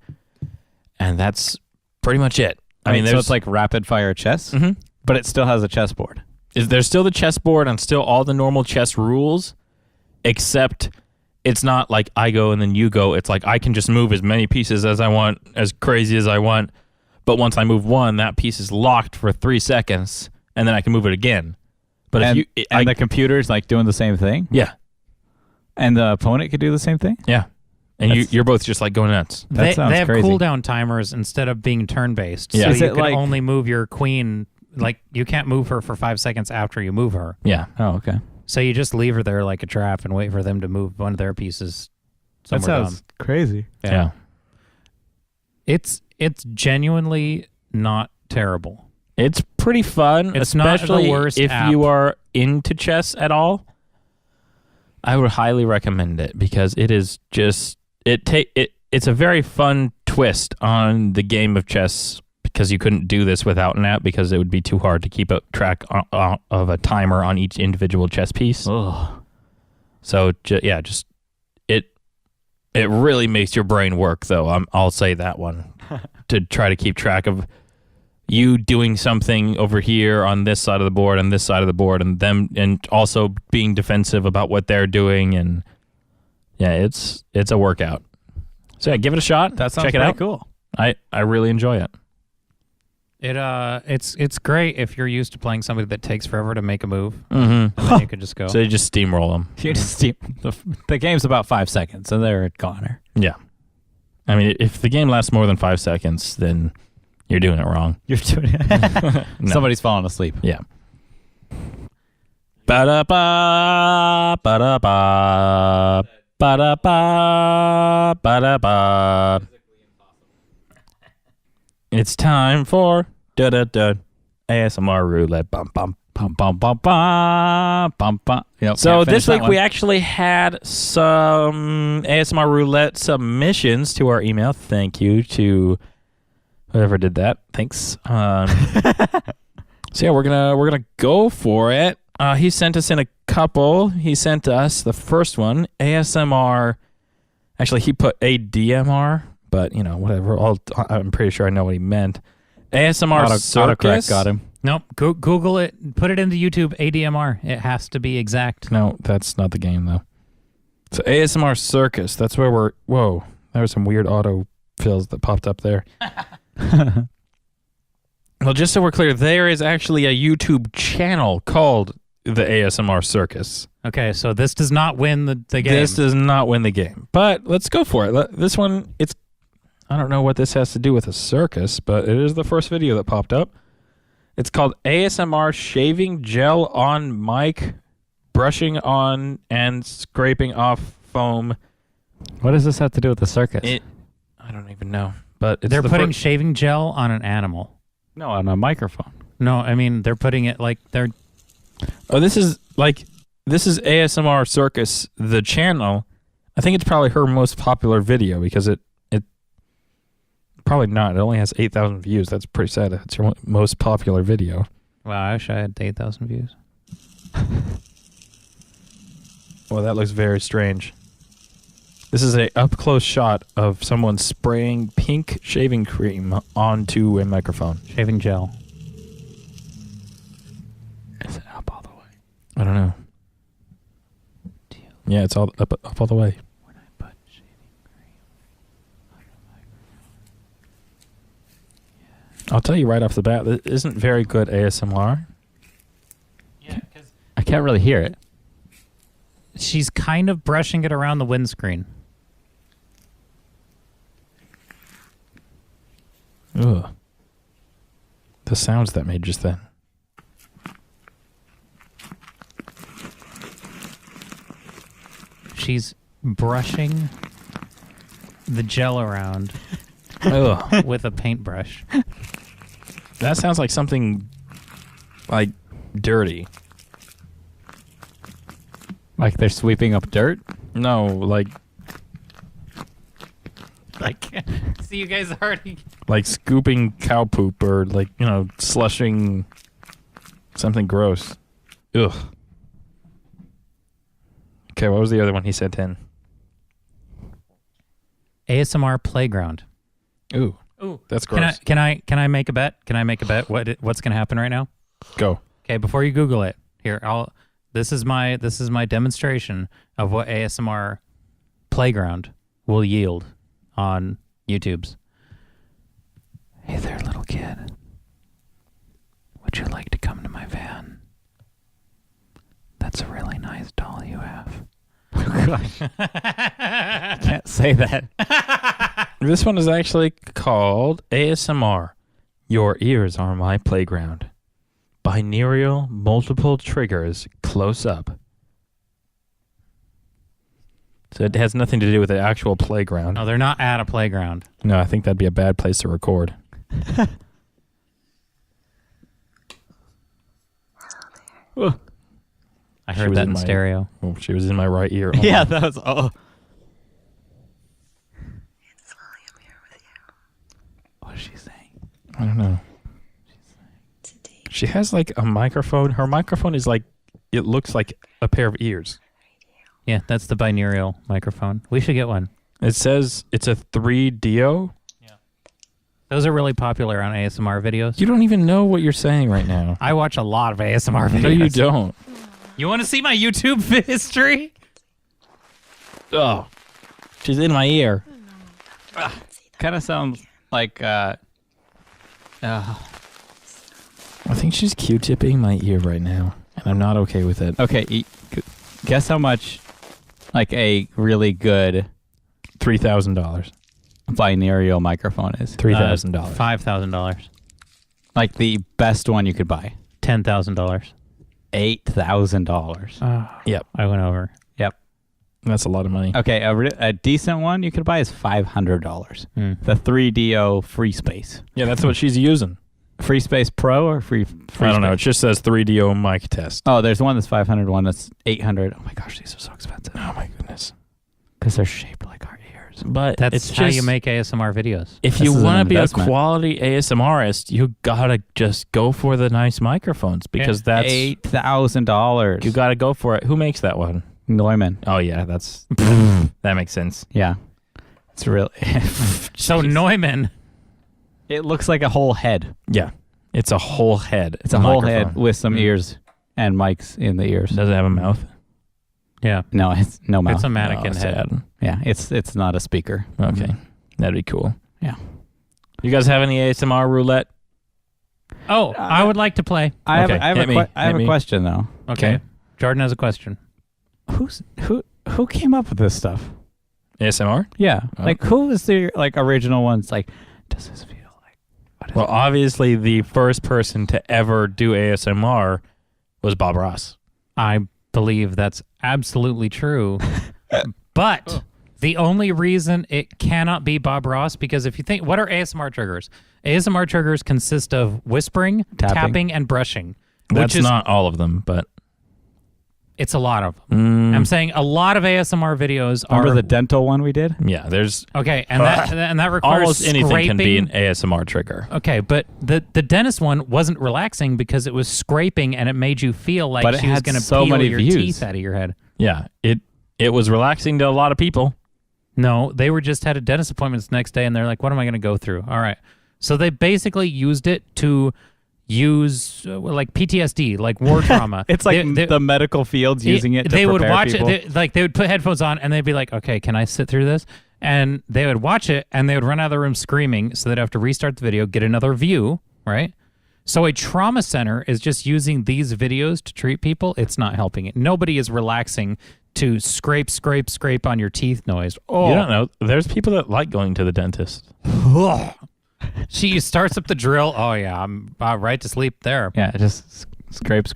And that's pretty much it. I mean, so there's it's like rapid fire chess, Mhm. but it still has a chessboard. There's still the chessboard and still all the normal chess rules, except it's not like I go and then you go. It's like I can just move as many pieces as I want, as crazy as I want. But once I move one, that piece is locked for 3 seconds, and then I can move it again. But And, if you, the computer's like doing the same thing, yeah, and the opponent could do the same thing. yeah, and That's- you're both just like going nuts. That sounds they have crazy. cooldown timers instead of being turn-based. Yeah. So Is you it can like- only move your queen like you can't move her for 5 seconds after you move her. Yeah. Oh, okay. So you just leave her there like a trap and wait for them to move one of their pieces That somewhere sounds crazy. Yeah. It's genuinely not terrible. It's pretty fun, It's not the especially worst if app. you are into chess at all. I would highly recommend it because it is just it's a very fun twist on the game of chess because you couldn't do this without an app because it would be too hard to keep a track of a timer on each individual chess piece. Oh, So just it really makes your brain work though. I'll say that one to try to keep track of you doing something over here on this side of the board and this side of the board and them and also being defensive about what they're doing and yeah, it's a workout. So yeah, give it a shot. that sounds Check it pretty out. cool. I really enjoy it. It's great if you're used to playing somebody that takes forever to make a move. Mm-hmm. And then you could just go. So you just steamroll them. You just the game's about 5 seconds, so they're a goner. Yeah. I mean, if the game lasts more than 5 seconds, then you're doing it wrong. You're doing it. No. Somebody's falling asleep. Yeah. Ba-da-ba, ba-da-ba, ba-da-ba, ba-da-ba. It's time for da-da-da ASMR roulette. Bum, bum. Bum, bum, bum, bum, bum, bum. Yep, So can't finish this that week one. we actually had some ASMR roulette submissions to our email. Thank you to whoever did that. Thanks. So yeah, we're gonna go for it. He sent us in a couple. He sent us the first one, ASMR. Actually, he put ADMR, but you know whatever. I'm pretty sure I know what he meant. ASMR Autocorrect Circus. got him. Nope. Google it. Put it into YouTube. ADMR. It has to be exact. No, that's not the game though. So ASMR Circus. That's where we're. Whoa, there were some weird auto fills that popped up there. Well, just so we're clear, there is actually a YouTube channel called the ASMR Circus. Okay, so this does not win the game. This does not win the game, but let's go for it. This one, I don't know what this has to do with a circus, but it is the first video that popped up. It's called ASMR Shaving Gel on Mic, Brushing on and Scraping Off Foam. What does this have to do with the circus? I don't even know, but it's They're the putting shaving gel on an animal. No, on a microphone. No, I mean they're putting it like they're. Oh, this is ASMR Circus, the channel. I think it's probably her most popular video because it probably not. It only has 8,000 views. That's pretty sad. It's her most popular video. Wow, I wish I had 8,000 views. Well, that looks very strange. This is a up close shot of someone spraying pink shaving cream onto a microphone. Shaving gel. Is it up all the way? I don't know. Yeah, it's all up all the way. When I put shaving cream on the microphone. I'll tell you right off the bat, this isn't very good ASMR. Yeah, because I can't really hear it. she's kind of brushing it around the windscreen. Ugh. The sounds that made just then. She's brushing the gel around Ugh. with a paintbrush. That sounds like something like dirty. Like they're sweeping up dirt? No, like See, you guys already. scooping cow poop or slushing something gross. Ugh. Okay, what was the other one he sent in? ASMR Playground. Ooh, Ooh, that's gross. Can I make a bet? Can I make a bet? What's going to happen right now? Go. Okay, before you Google it, here this is my demonstration of what ASMR Playground will yield on YouTube's. Hey there, little kid. Would you like to come to my van? That's a really nice doll you have. Oh, gosh. I can't say that. This one is actually called ASMR. Your ears are my playground. binaural multiple triggers close up. So it has nothing to do with the actual playground. No, they're not at a playground. No, I think that'd be a bad place to record. I heard that in stereo. Oh, she was in my right ear. Yeah, that was all. What is she saying? I don't know. She has like a microphone. Her microphone is like, it looks like a pair of ears. Yeah, that's the binaural microphone. We should get one. It says it's a 3DO. Those are really popular on ASMR videos. You don't even know what you're saying right now. I watch a lot of ASMR videos. No, you don't. You want to see my YouTube history? Oh, she's in my ear. Kind of sounds like I think she's Q-tipping my ear right now, and I'm not okay with it. okay. Guess how much like a really good $3,000. binaural microphone is. $3,000. $5,000. Like the best one you could buy. $10,000. $8,000. Yep, I went over. Yep. that's a lot of money. Okay, a decent one you could buy is $500. The 3DO Free Space. Yeah, that's what she's using. Free Space Pro or free I don't know. It Space? just says 3DO mic test. Oh, there's one that's 500, one that's 800. Oh my gosh, these are so expensive. Oh my goodness. Because they're shaped like our ears. But That's it's how just, you make ASMR videos. If This you is an want to be a investment. quality ASMRist, you gotta just go for the nice microphones because that's $8,000. you gotta go for it. Who makes that one? Neumann. Oh yeah, that's that makes sense. Yeah. It's really. So Neumann. It looks like a whole head. Yeah, it's a whole head. It's a whole head microphone. with some ears and mics in the ears. Does it have a mouth? Yeah. No, it's no mouth. It's a mannequin Oh, head. sad. Yeah, it's not a speaker. Okay, that'd be cool. Yeah. You guys have any ASMR roulette? Oh, I would like to play. I have, Okay, I have, hit a, me, I have hit a me. question though. Okay. Okay. Jordan has a question. Who came up with this stuff? ASMR? Yeah, Oh. like who was the like original ones? Like, does this feel like? What is Well, it? obviously the first person to ever do ASMR was Bob Ross. I believe that's absolutely true. But the only reason it cannot be Bob Ross, because if you think, what are ASMR triggers? ASMR triggers consist of whispering, tapping and brushing. That's which is not all of them, but it's a lot of them. I'm saying a lot of ASMR videos are Remember the dental one we did? yeah, there's okay, and that requires almost anything can be an scraping. ASMR trigger. Okay, but the dentist one wasn't relaxing because it was scraping and it made you feel like But it she was had going to so peel many your views. teeth out of your head. Yeah, it was relaxing to a lot of people. No, they were just had a dentist appointment the next day, and they're like, "What am I going to go through?" All right, so they basically used it to use like PTSD, like war trauma. It's like the medical fields using it. To they would prepare watch people. it. They would put headphones on, and they'd be like, "Okay, can I sit through this?" And they would watch it, and they would run out of the room screaming, so they'd have to restart the video, get another view, right? So a trauma center is just using these videos to treat people. It's not helping it. Nobody is relaxing to scrape on your teeth noise. Oh, You don't know. There's people that like going to the dentist. she starts up the drill. Oh yeah, I'm right to sleep there. Yeah, just scrape.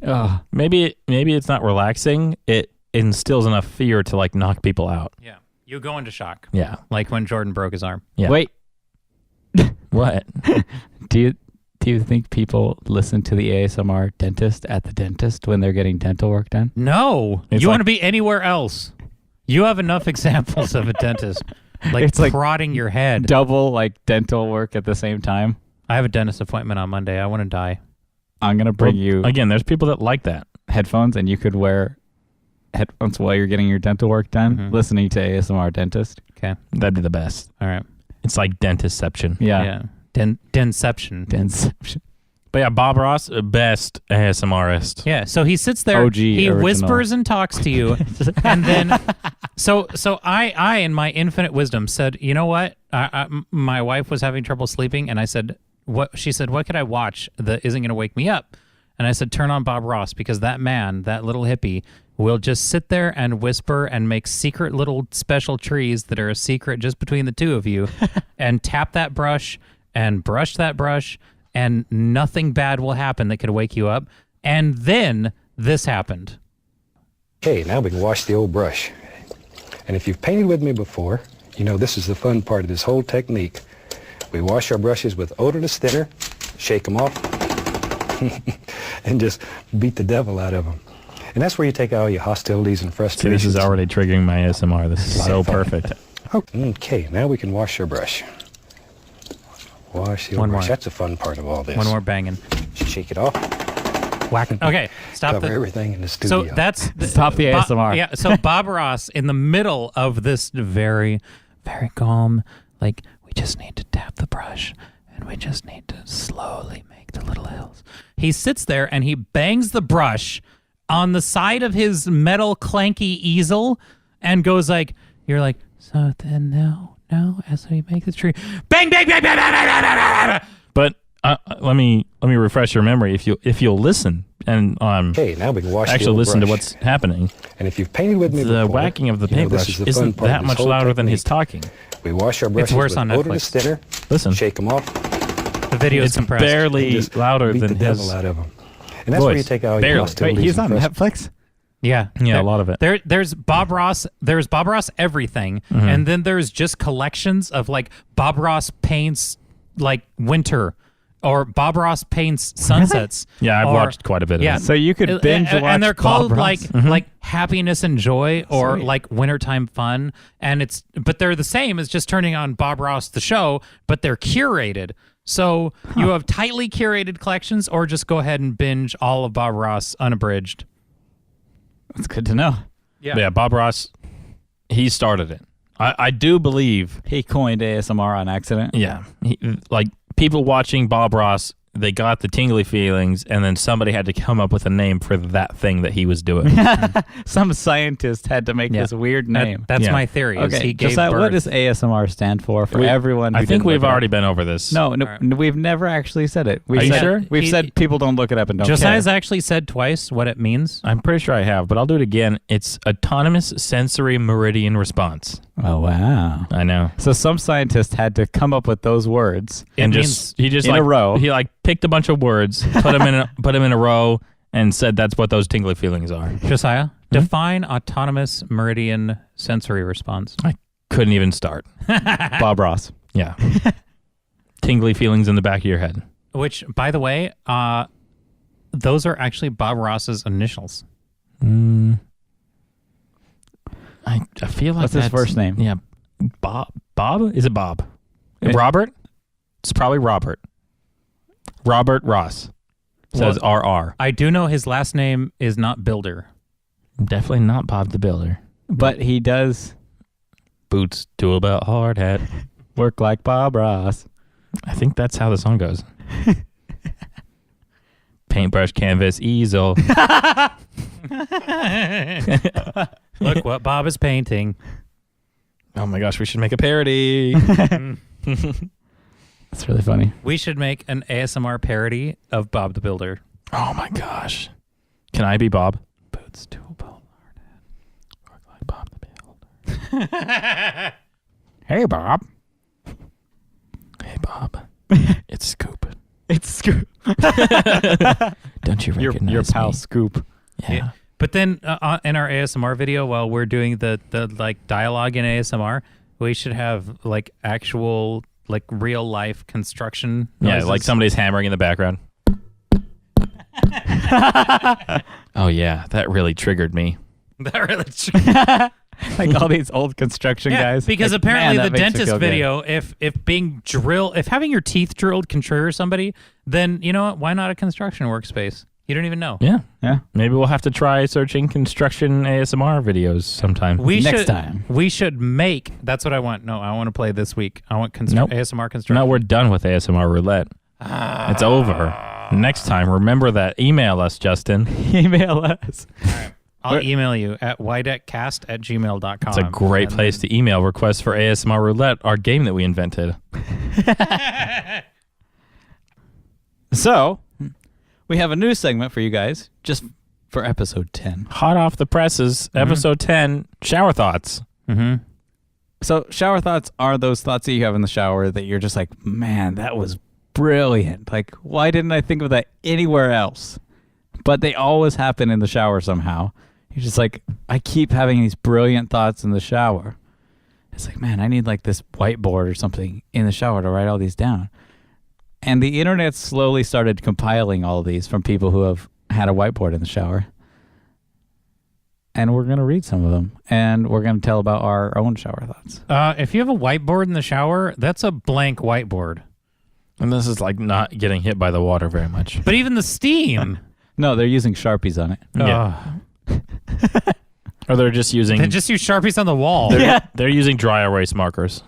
Oh, Maybe it's not relaxing. It instills enough fear to like knock people out. Yeah, you go into shock, Yeah. like when Jordan broke his arm. Yeah. wait. What? Do you think people listen to the ASMR dentist at the dentist when they're getting dental work done? No, It's you like- want to be anywhere else. You have enough examples of a dentist like It's like prodding your head. Double like dental work at the same time. I have a dentist appointment on Monday. I want to die. I'm gonna bring you Again, there's people that like that. headphones, and you could wear headphones while you're getting your dental work done, Mhm. listening to ASMR dentist. Okay, That'd be the best. all right. It's like dentistception. Yeah. Denception. Dentception. But yeah, Bob Ross, best ASMRist. Yeah, so he sits there, OG he original. whispers and talks to you, and then, so I, in my infinite wisdom, said, you know what? My wife was having trouble sleeping, and I said, what? She said, what could I watch that isn't going to wake me up? And I said, turn on Bob Ross, because that man, that little hippie, will just sit there and whisper and make secret little special trees that are a secret just between the two of you, and tap that brush and brush that brush. and nothing bad will happen that could wake you up. And then this happened. Okay, now we can wash the old brush. And if you've painted with me before, you know this is the fun part of this whole technique. We wash our brushes with odorless thinner, shake them off, and just beat the devil out of them. And that's where you take all your hostilities and See, frustrations. this is already triggering my ASMR. This is so perfect. Okay, now we can wash our brush. Wash the old One brush. more. That's the fun part of all this. One more banging. Shake it off. Whack. Okay, stop Cover the. everything in the studio. So that's Stop the ASMR. Yeah. So Bob Ross in the middle of this very, very calm, like we just need to tap the brush and we just need to slowly make the little hills. He sits there and he bangs the brush on the side of his metal clanky easel and goes like, "You're like, so then now as we make the tree, bang, bang, bang, bang, bang, bang, bang, bang." But let me refresh your memory. If you'll listen and okay, now we can wash the actually old listen to brush. what's happening, And if you've painted with me the before, whacking of the you know this paintbrush is the fun isn't part of that this much whole louder than his technique. talking. We wash our brushes worse with on Netflix. odorless thinner, Listen, shake them off, The video is it's compressed. barely and just louder beat than the devil his out of them. And that's where you voice. take all Barely. your Wait, hostilities Wait, he's and on frustrations. Netflix? Yeah, Yeah, a lot of it. There's Bob Ross. There's Bob Ross everything, and then there's just collections of like Bob Ross paints like winter, or Bob Ross paints sunsets. Yeah, I've or- watched quite a bit of yeah. it. So you could binge watch and they're called Bob like Ross? like happiness and joy, or Sweet. like wintertime fun, and but they're the same as just turning on Bob Ross the show, but they're curated. So you have tightly curated collections, or just go ahead and binge all of Bob Ross unabridged. That's good to know. Yeah, Bob Ross, he started it. I do believe, He coined ASMR on accident. yeah, like people watching Bob Ross, they got the tingly feelings, and then somebody had to come up with a name for that thing that he was doing. Some scientist had to make Yeah. this weird name. That's Yeah. my theory. Is Okay, he gave Josiah, birth. what does ASMR stand for everyone? Who I think didn't we've look it already up? been over this. No, Alright. we've never actually said it. We've Are you said, sure? We've He- said people don't look it up and don't Josiah's care. actually said twice what it means. I'm pretty sure I have, but I'll do it again. It's autonomous sensory meridian response. Oh, wow. I know. So some scientist had to come up with those words. And It he just in like a row. He like picked a bunch of words, put them in a row, and said that's what those tingly feelings are. Josiah, define autonomous meridian sensory response. I couldn't even start. Bob Ross. Yeah. Tingly feelings in the back of your head. Which, by the way, those are actually Bob Ross's initials. I feel like What's his that's- first name? Yeah. Bob? Is it Bob? Eh. Robert? It's probably Robert. Robert Ross. Says Well, RR. I do know his last name is not Builder. Definitely not Bob the Builder. But he does Boots, tool belt, hard hat. work like Bob Ross. I think that's how the song goes. Paintbrush, canvas, easel. Look what Bob is painting. Oh my gosh, we should make a parody. That's really funny. We should make an ASMR parody of Bob the Builder. Oh my gosh. Can I be Bob? Boots, tool belt, hard hat. Work like Bob the Builder. Hey, Bob. Hey Bob. It's Scoop. It's Scoop. Don't you recognize Your pal me? Scoop. Yeah. But then in our ASMR video, while we're doing the like dialogue in ASMR, we should have like actual like real life construction Yeah, noises. like somebody's hammering in the background. Oh yeah, that really triggered me. That really Like all these old construction guys. because Like, apparently man, the that makes me dentist feel good. video, if having your teeth drilled can trigger somebody, then you know what? Why not a construction workspace? You don't even know. Yeah. Yeah. Maybe we'll have to try searching construction ASMR videos sometime. Next time. We should make. That's what I want. No, I want to play this week. I want Nope. ASMR construction. No, we're done with ASMR roulette. It's over. Next time, remember that. Email us, Justin. Email us. I'll email you at ydeckcast@gmail.com. It's a great place to email requests for ASMR roulette, our game that we invented. So, we have a new segment for you guys just for episode 10. Hot off the presses, episode 10, shower thoughts. Mm-hmm. So, shower thoughts are those thoughts that you have in the shower that you're just like, man, that was brilliant. Like, why didn't I think of that anywhere else? But they always happen in the shower somehow. You're just like, I keep having these brilliant thoughts in the shower. It's like, man, I need like this whiteboard or something in the shower to write all these down. And the internet slowly started compiling all of these from people who have had a whiteboard in the shower. And we're going to read some of them. And we're going to tell about our own shower thoughts. If you have a whiteboard in the shower, that's a blank whiteboard. And this is like not getting hit by the water very much. But even the steam. No, they're using Sharpies on it. Yeah. Or they're just using... They just use Sharpies on the wall. They're using dry erase markers.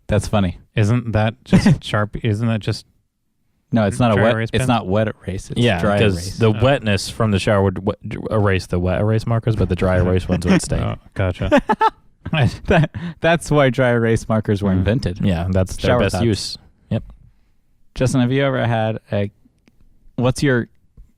That's funny. Isn't that just Sharpie? Isn't that just... No, it's not Dry a wet. erase It's pen? not wet erase. It's Yeah, dry because erase. the wetness from the shower would erase the wet erase markers, but the dry erase ones would stay. Oh, gotcha. That's why dry erase markers were invented. Yeah, that's their Shower best thoughts. use. Yep. Justin, have you ever had what's your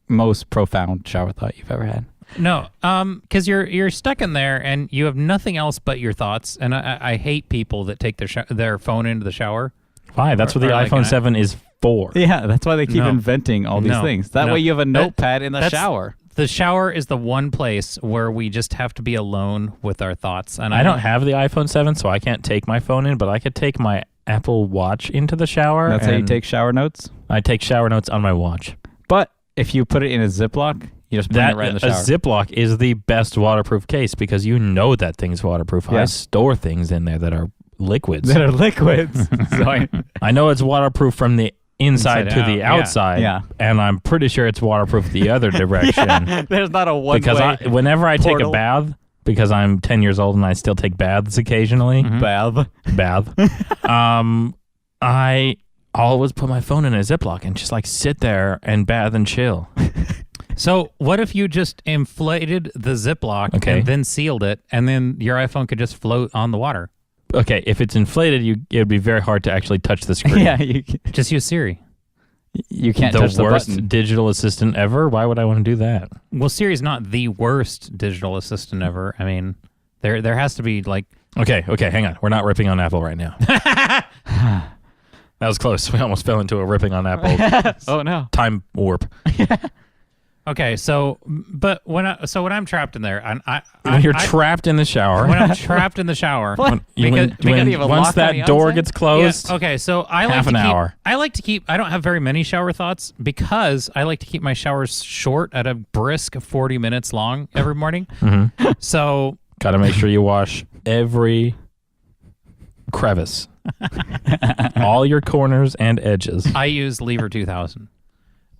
most profound shower thought you've ever had? No, because you're stuck in there and you have nothing else but your thoughts. And I hate people that take their phone into the shower. Why? That's what the Or like iPhone an 7 is for. Yeah, that's why they keep No. inventing all these No. things. That No. way you have a notepad in the that's- shower. The shower is the one place where we just have to be alone with our thoughts. And I don't have the iPhone 7, so I can't take my phone in, but I could take my Apple Watch into the shower. That's how you and take shower notes. I take shower notes on my watch. But if you put it in a Ziploc, you just put it right in the shower. A Ziploc is the best waterproof case because you know that thing's waterproof. Yeah. I store things in there that are liquids. that are liquids. So I know it's waterproof from the inside to Inside the out, yeah. outside, Yeah. and I'm pretty sure it's waterproof the other direction. there's not a one Because way whenever I take a portal. bath, because I'm 10 years old and I still take baths occasionally, bath. I always put my phone in a Ziploc and just like sit there and bath and chill. So what if you just inflated the Ziploc Okay. and then sealed it, and then your iPhone could just float on the water? Okay, if it's inflated, it would be very hard to actually touch the screen. Yeah, Just use Siri. you can't the touch the worst button. digital assistant ever. Why would I want to do that? Well, Siri's not the worst digital assistant ever. I mean, there has to be like... Okay, hang on. We're not ripping on Apple right now. That was close. We almost fell into a ripping on Apple Oh no. time warp. Okay, so when I'm trapped in there, and When you're trapped in the shower. when I'm trapped in the shower, When you have a once lock on that the door outside? gets closed, Yeah, okay, so I like half to an keep, hour. I like to keep. I don't have very many shower thoughts because I like to keep my showers short at a brisk 40 minutes long every morning. So got to make sure you wash every crevice, all your corners and edges. I use Lever 2000,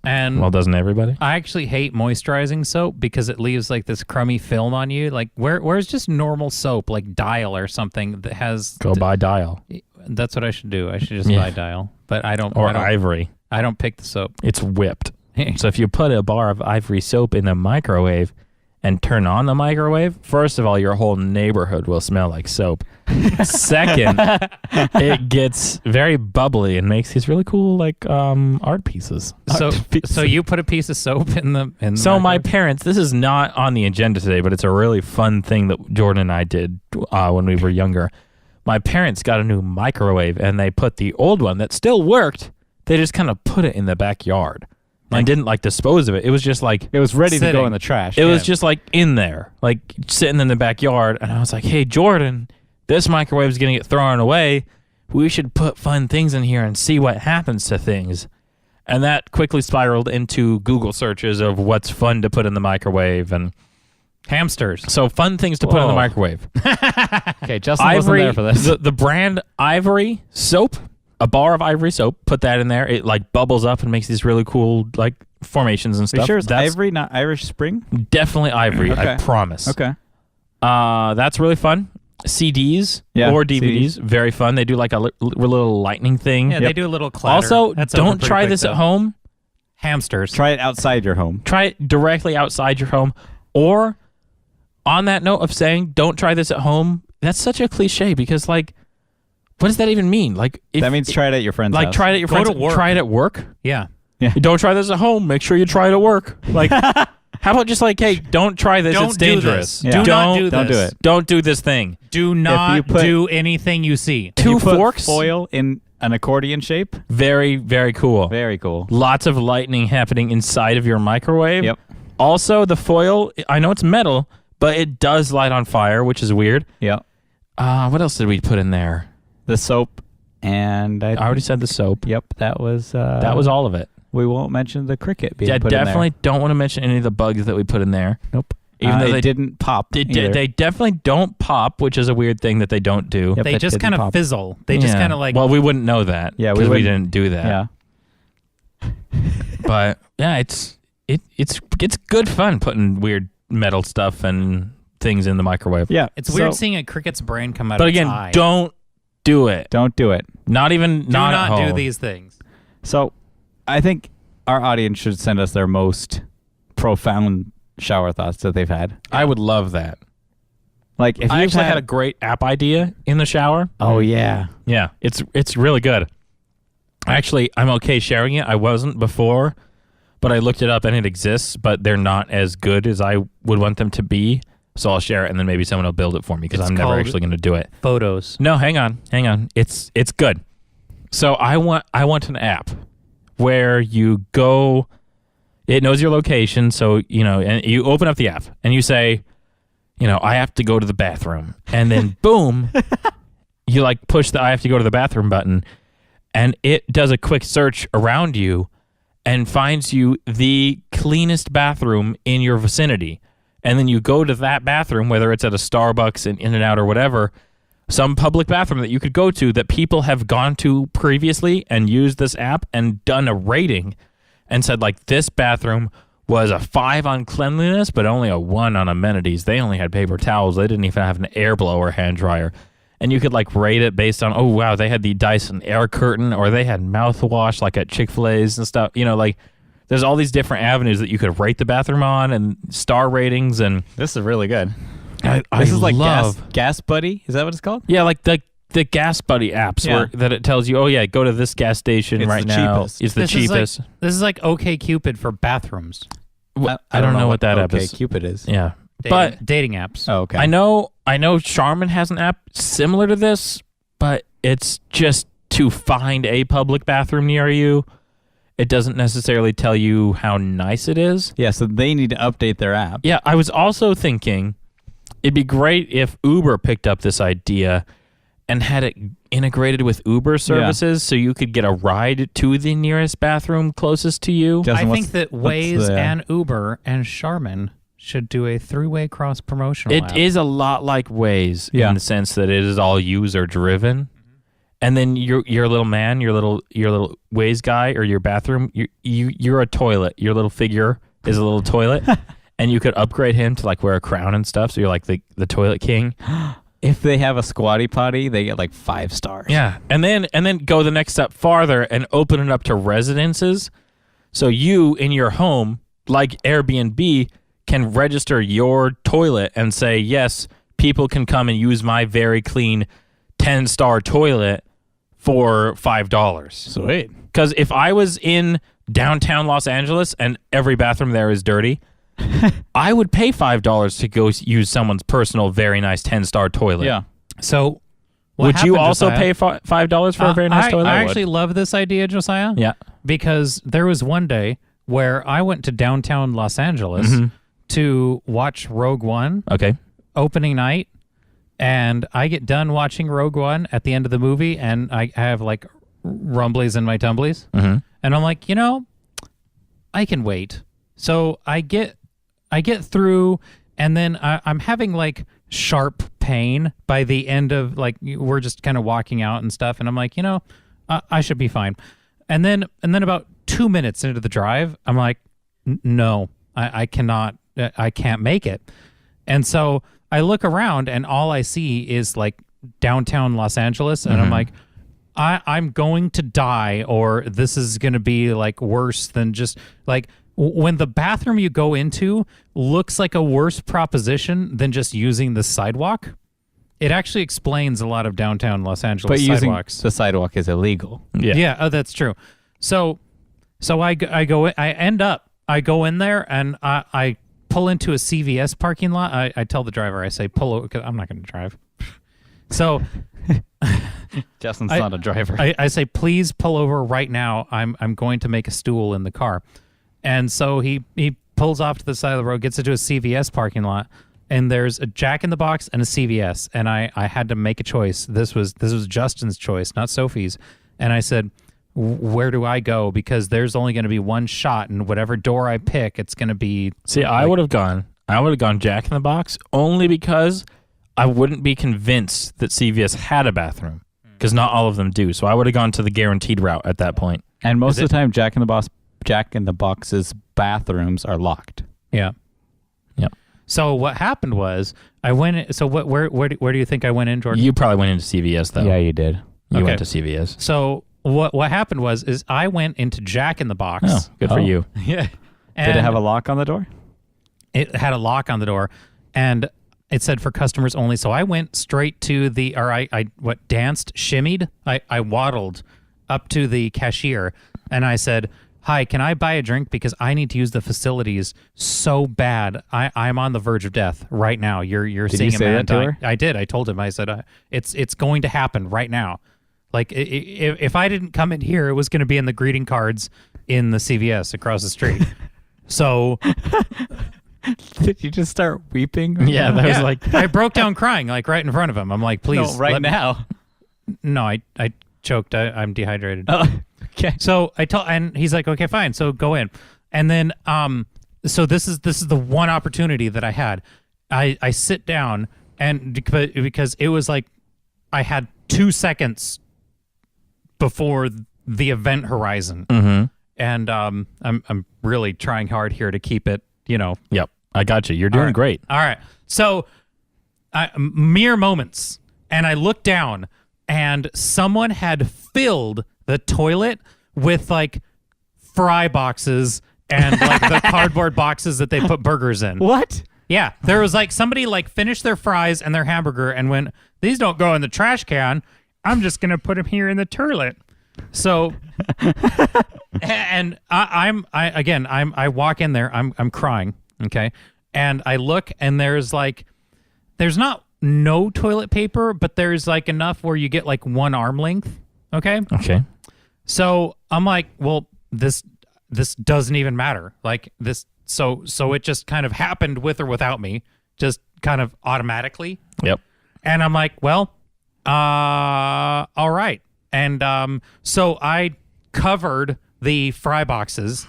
and Well, doesn't everybody? I actually hate moisturizing soap because it leaves like this crummy film on you. Like where's just normal soap, like Dial or something that has. Go buy Dial That's what I should do. I should just Yeah. buy Dial, but I don't. or I don't, Ivory. I don't pick the soap. It's whipped. So if you put a bar of Ivory soap in the microwave and turn on the microwave, first of all, your whole neighborhood will smell like soap. Second, it gets very bubbly and makes these really cool like art pieces. So you put a piece of soap in the So my microwave? parents, this is not on the agenda today, but it's a really fun thing that Jordan and I did when we were younger. My parents got a new microwave and they put the old one that still worked. They just kind of put it in the backyard and didn't like dispose of it. It was just like It was ready to go Sitting. in the trash. it was just like in there, like sitting in the backyard. And I was like, hey, Jordan, this microwave is going to get thrown away. We should put fun things in here and see what happens to things. And that quickly spiraled into Google searches of what's fun to put in the microwave. And hamsters. so fun things to put in the Whoa. microwave. Okay, Justin wasn't there for this. The brand Ivory soap, a bar of Ivory soap, put that in there. It like bubbles up and makes these really cool like formations and Are stuff. you sure it's That's Ivory, not Irish Spring? definitely Ivory, I Okay. promise. Okay. That's really fun. CDs Yeah, or DVDs, very fun. They do like a little lightning thing. Yeah, they do a little clatter. Also, That's over don't pretty try quick, this though. at home. Hamsters. Try it outside your home. Try it directly outside your home. Or on that note of saying don't try this at home, that's such a cliche because like, what does that even mean? Like, if, That means try it at your friend's like house. try it at your Go friend's. to work. Try it at work. Yeah. Don't try this at home. Make sure you try it at work. Like, how about just like, hey, don't try this. Don't it's do dangerous. this. Yeah. Do not Don't- do don't this. do it. Don't do this thing. Do not you put- do anything you see. Two You put forks. foil in an accordion shape. Very, very cool. Very cool. Lots of lightning happening inside of your microwave. Yep. Also, the foil, I know it's metal, but it does light on fire, which is weird. Yep. What else did we put in there? The soap, and I already said the soap. Yep, that was all of it. We won't mention the cricket being Yeah, put in there. definitely don't want to mention any of the bugs that we put in there. Nope. Even though they didn't pop. They definitely don't pop, which is a weird thing that they don't do. Yep, They that just didn't kind of pop. fizzle. They just kind of like. Well, we wouldn't know that. Yeah, because we wouldn't. didn't do that. Yeah. But yeah, it's good fun putting weird metal stuff and things in the microwave. Yeah. It's weird seeing a cricket's brain come out But of its again, eye. don't do it. Don't do it. Not even Do not not at home. do these things. So, I think our audience should send us their most profound shower thoughts that they've had. I would love that. Like if I you actually had a great app idea in the shower. Oh yeah. Yeah, it's really good. Actually, I'm okay sharing it. I wasn't before, but I looked it up and it exists, but they're not as good as I would want them to be. So I'll share it and then maybe someone will build it for me because It's I'm never called- actually going to do it. Photos. No, hang on. It's good. So I want an app where you go. It knows your location, so and you open up the app and you say, I have to go to the bathroom, and then boom, you like push the I have to go to the bathroom button, and it does a quick search around you and finds you the cleanest bathroom in your vicinity. And then you go to that bathroom, whether it's at a Starbucks, an In-N-Out, or whatever, some public bathroom that you could go to that people have gone to previously and used this app and done a rating and said, like, this bathroom was a 5 on cleanliness, but only a 1 on amenities. They only had paper towels. They didn't even have an air blower hand dryer. And you could, like, rate it based on, oh, wow, they had the Dyson air curtain, or they had mouthwash, like at Chick-fil-A's and stuff. Like, there's all these different avenues that you could rate the bathroom on and star ratings. And This is really good. I This is like love Gas Buddy. Is that what it's called? Yeah, like the Gas Buddy apps Yeah. where that it tells you, oh yeah, go to this gas station It's right the now. cheapest. It's the This cheapest. This is like OkCupid for bathrooms. I don't know what that app Okay, is. Cupid is. Yeah, Dating apps. Oh, okay. I know Charmin has an app similar to this, but it's just to find a public bathroom near you. It doesn't necessarily tell you how nice it is. Yeah, so they need to update their app. Yeah, I was also thinking it'd be great if Uber picked up this idea and had it integrated with Uber services so you could get a ride to the nearest bathroom closest to you. Justin, I what's- think that what's Waze the- and Uber and Charmin should do a three-way cross-promotional app. It is a lot like Waze Yeah. in the sense that it is all user driven. And then your little man, your little Waze guy, or your bathroom, you're a toilet. Your little figure is a little toilet, and you could upgrade him to like wear a crown and stuff. So you're like the toilet king. If they have a squatty potty, they get like 5 stars. Yeah, and then go the next step farther and open it up to residences. So you in your home, like Airbnb, can register your toilet and say, yes, people can come and use my very clean 10-star toilet for $5. Sweet. Because if I was in downtown Los Angeles and every bathroom there is dirty, I would pay $5 to go use someone's personal, very nice 10-star toilet. Yeah. So, what Would you happened, also Josiah? pay $5 for a very nice toilet? I would. actually love this idea, Josiah. Yeah. Because there was one day where I went to downtown Los Angeles to watch Rogue One Okay. opening night, and I get done watching Rogue One at the end of the movie, and I have like rumblies in my tumblies, and I'm like, I can wait. So I get through, and then I'm having like sharp pain by the end of like we're just kind of walking out and stuff, and I'm like, I should be fine. And then about 2 minutes into the drive, I'm like, no, I cannot, I can't make it. And so I look around and all I see is like downtown Los Angeles, and I'm like, I'm going to die, or this is going to be like worse than just like when the bathroom you go into looks like a worse proposition than just using the sidewalk. It actually explains a lot of downtown Los Angeles But using sidewalks. the sidewalk is illegal. Yeah. Oh, that's true. So I go in there and I pull into a CVS parking lot. I tell the driver, I say, pull over, 'cause I'm not going to drive. So Justin's not a driver. I say, please pull over right now. I'm going to make a stool in the car. And so he pulls off to the side of the road, gets into a CVS parking lot, and there's a Jack in the Box and a CVS. And I had to make a choice. This was Justin's choice, not Sophie's. And I said, where do I go? Because there's only going to be one shot, and whatever door I pick, it's going to be. See, I would have gone Jack in the Box only because I wouldn't be convinced that CVS had a bathroom, because not all of them do. So I would have gone to the guaranteed route at that point. And most of the time, Jack in the Box's bathrooms are locked. Yeah. Yep. So what happened was I went. So where do you think I went in, Jordan? You probably went into CVS though. Yeah, you did. You went to CVS. So what happened was I went into Jack in the Box. Oh, good for you. Yeah. Did it have a lock on the door? It had a lock on the door, and it said for customers only. So I went straight to I danced, shimmied. I waddled up to the cashier, and I said, "Hi, can I buy a drink? Because I need to use the facilities so bad. I'm on the verge of death right now. You're Did seeing you a say man that to die." her? I did. I told him. I said, "It's going to happen right now. Like if I didn't come in here, it was going to be in the greeting cards in the CVS across the street." So. Did you just start weeping? Yeah, that was like I broke down crying like right in front of him. I'm like, please, No, right let me-" now. No, I choked. I'm dehydrated. Oh, okay. So I told, and he's like, okay, fine. So go in, and then so this is the one opportunity that I had. I sit down, and because it was like I had 2 seconds before the event horizon, and I'm really trying hard here to keep it. Yep. I got you. You're doing great. All right. So, mere moments, and I looked down, and someone had filled the toilet with like fry boxes and like the cardboard boxes that they put burgers in. What? Yeah, there was like somebody like finished their fries and their hamburger and went, "These don't go in the trash can. I'm just gonna put them here in the toilet." So, and I walk in there. I'm crying. Okay. And I look, and there's not no toilet paper, but there's like enough where you get like one arm length. Okay. Okay. So I'm like, well, this doesn't even matter. Like this. So it just kind of happened with or without me, just kind of automatically. Yep. And I'm like, well, all right. And so I covered the fry boxes.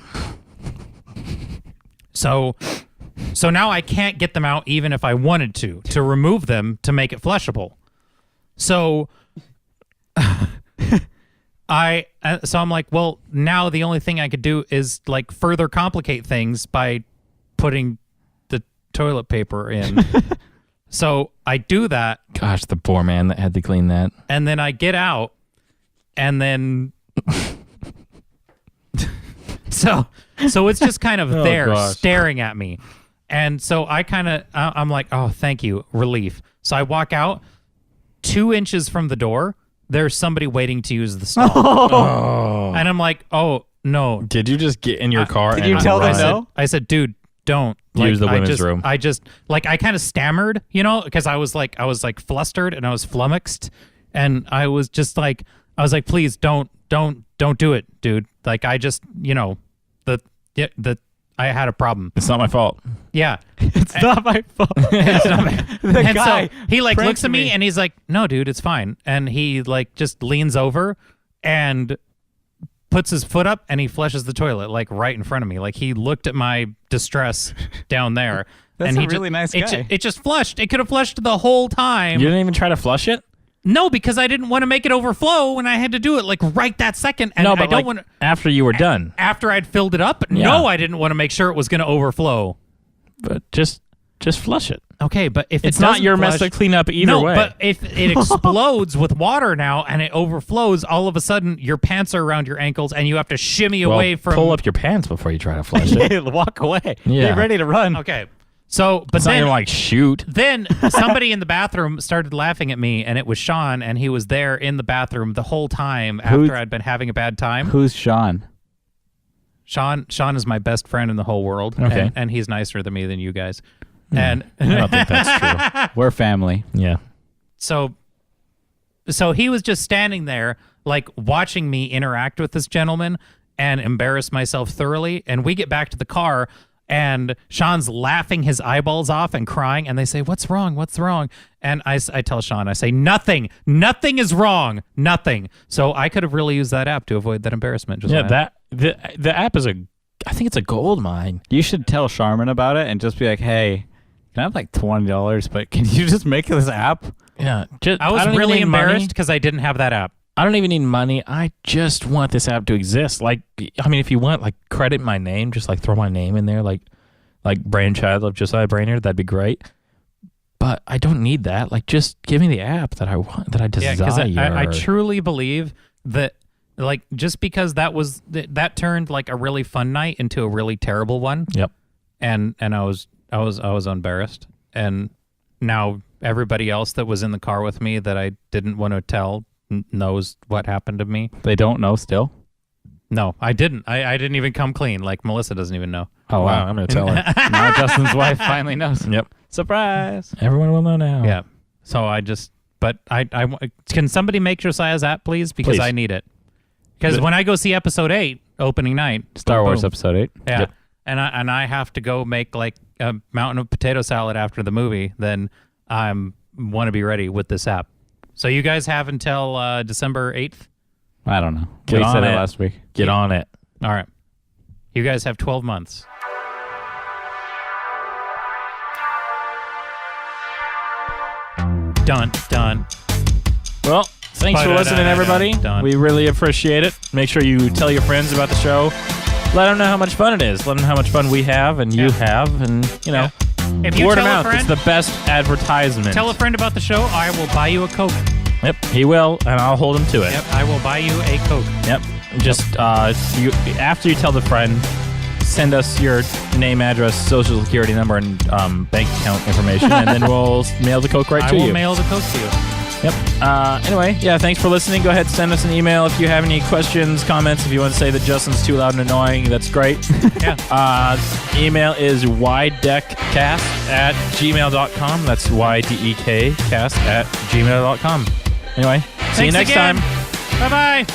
So now I can't get them out even if I wanted to remove them to make it flushable. So I'm like, well, now the only thing I could do is like further complicate things by putting the toilet paper in. So I do that. Gosh, the poor man that had to clean that. And then I get out, and then so it's just kind of there staring at me. And so I'm like, oh, thank you, relief. So I walk out. 2 inches from the door, there's somebody waiting to use the stall. Oh. And I'm like, oh, no. Did you just get in your car did and you tell them run? no? I said, dude, don't. Use the women's room. I kind of stammered, because I was flustered and I was flummoxed. And I was like, please don't do it, dude. Like, I just, I had a problem. It's not my fault. Yeah. It's not my fault. And guy so he like pranked looks at me and he's like, no, dude, it's fine. And he like just leans over and puts his foot up and he flushes the toilet like right in front of me. Like he looked at my distress down there. That's and a he really nice guy. It just flushed. It could have flushed the whole time. You didn't even try to flush it? No, because I didn't want to make it overflow when I had to do it like right that second. And No, but I don't like, want to, after you were done. after I'd filled it up. Yeah. No, I didn't want to make sure it was going to overflow. But just flush it. Okay, but if It's it not doesn't your mess flush- to clean up either no, way. but if it explodes with water now and it overflows, all of a sudden your pants are around your ankles and you have to shimmy Well, away from. pull up your pants before you try to flush it. Walk away. Yeah. Get ready to run. Okay, so but It's not then even like shoot. then somebody in the bathroom started laughing at me, and it was Sean, and he was there in the bathroom the whole time Who's- after I'd been having a bad time. Who's Sean? Sean is my best friend in the whole world, Okay. and he's nicer than me than you guys. And I don't think that's true. We're family. Yeah. so So he was just standing there, like watching me interact with this gentleman and embarrass myself thoroughly. And we get back to the car, and Sean's laughing his eyeballs off and crying. And they say, "What's wrong? What's wrong?" And I tell Sean, I say, "Nothing. Nothing is wrong. Nothing." So I could have really used that app to avoid that embarrassment. Yeah, the app is I think it's a gold mine. You should tell Charmin about it and just be like, hey, can I have like $20, but can you just make this app? Yeah. I was really embarrassed because I didn't have that app. I don't even need money. I just want this app to exist. Like, I mean, if you want, like, credit my name, just like throw my name in there, like brainchild of Josiah Brainerd, that'd be great. But I don't need that. Like, just give me the app that I want, that I desire. Yeah, because I truly believe that, like, just because that turned like a really fun night into a really terrible one. Yep. And I was embarrassed, and now everybody else that was in the car with me that I didn't want to tell knows what happened to me. They don't know still? No, I didn't. I didn't even come clean. Like, Melissa doesn't even know. Oh, wow. I'm going to tell her. Now Justin's wife finally knows. Yep. Surprise. Everyone will know now. Yeah. So but I can somebody make Josiah's app, please? Because Please. I need it. Because when I go see episode 8, opening night. Star Wars boom. episode 8. Yeah. Yep. And I have to go make like a mountain of potato salad after the movie, then I want to be ready with this app. So you guys have until December 8th? I don't know. Get We on said it it. last week. Get on it. All right. You guys have 12 months. Done. Well, thanks for listening, everybody. Done. We really appreciate it. Make sure you tell your friends about the show. Let them know how much fun it is. Let them know how much fun we have and you have. And, you know, If you word of tell a mouth. friend, It's the best advertisement. tell a friend about the show, I will buy you a Coke. Yep, he will, and I'll hold him to it. Yep, I will buy you a Coke. Yep. Just after you tell the friend, send us your name, address, social security number, and bank account information, and then we'll mail the Coke right I to will you. mail the Coke to you. Yep. Anyway, yeah, thanks for listening. Go ahead, send us an email if you have any questions, comments. If you want to say that Justin's too loud and annoying, that's great. Yeah. Email is ydekcast@gmail.com. That's YDEK cast@gmail.com. Anyway, see you Thanks next again. time. Bye-bye.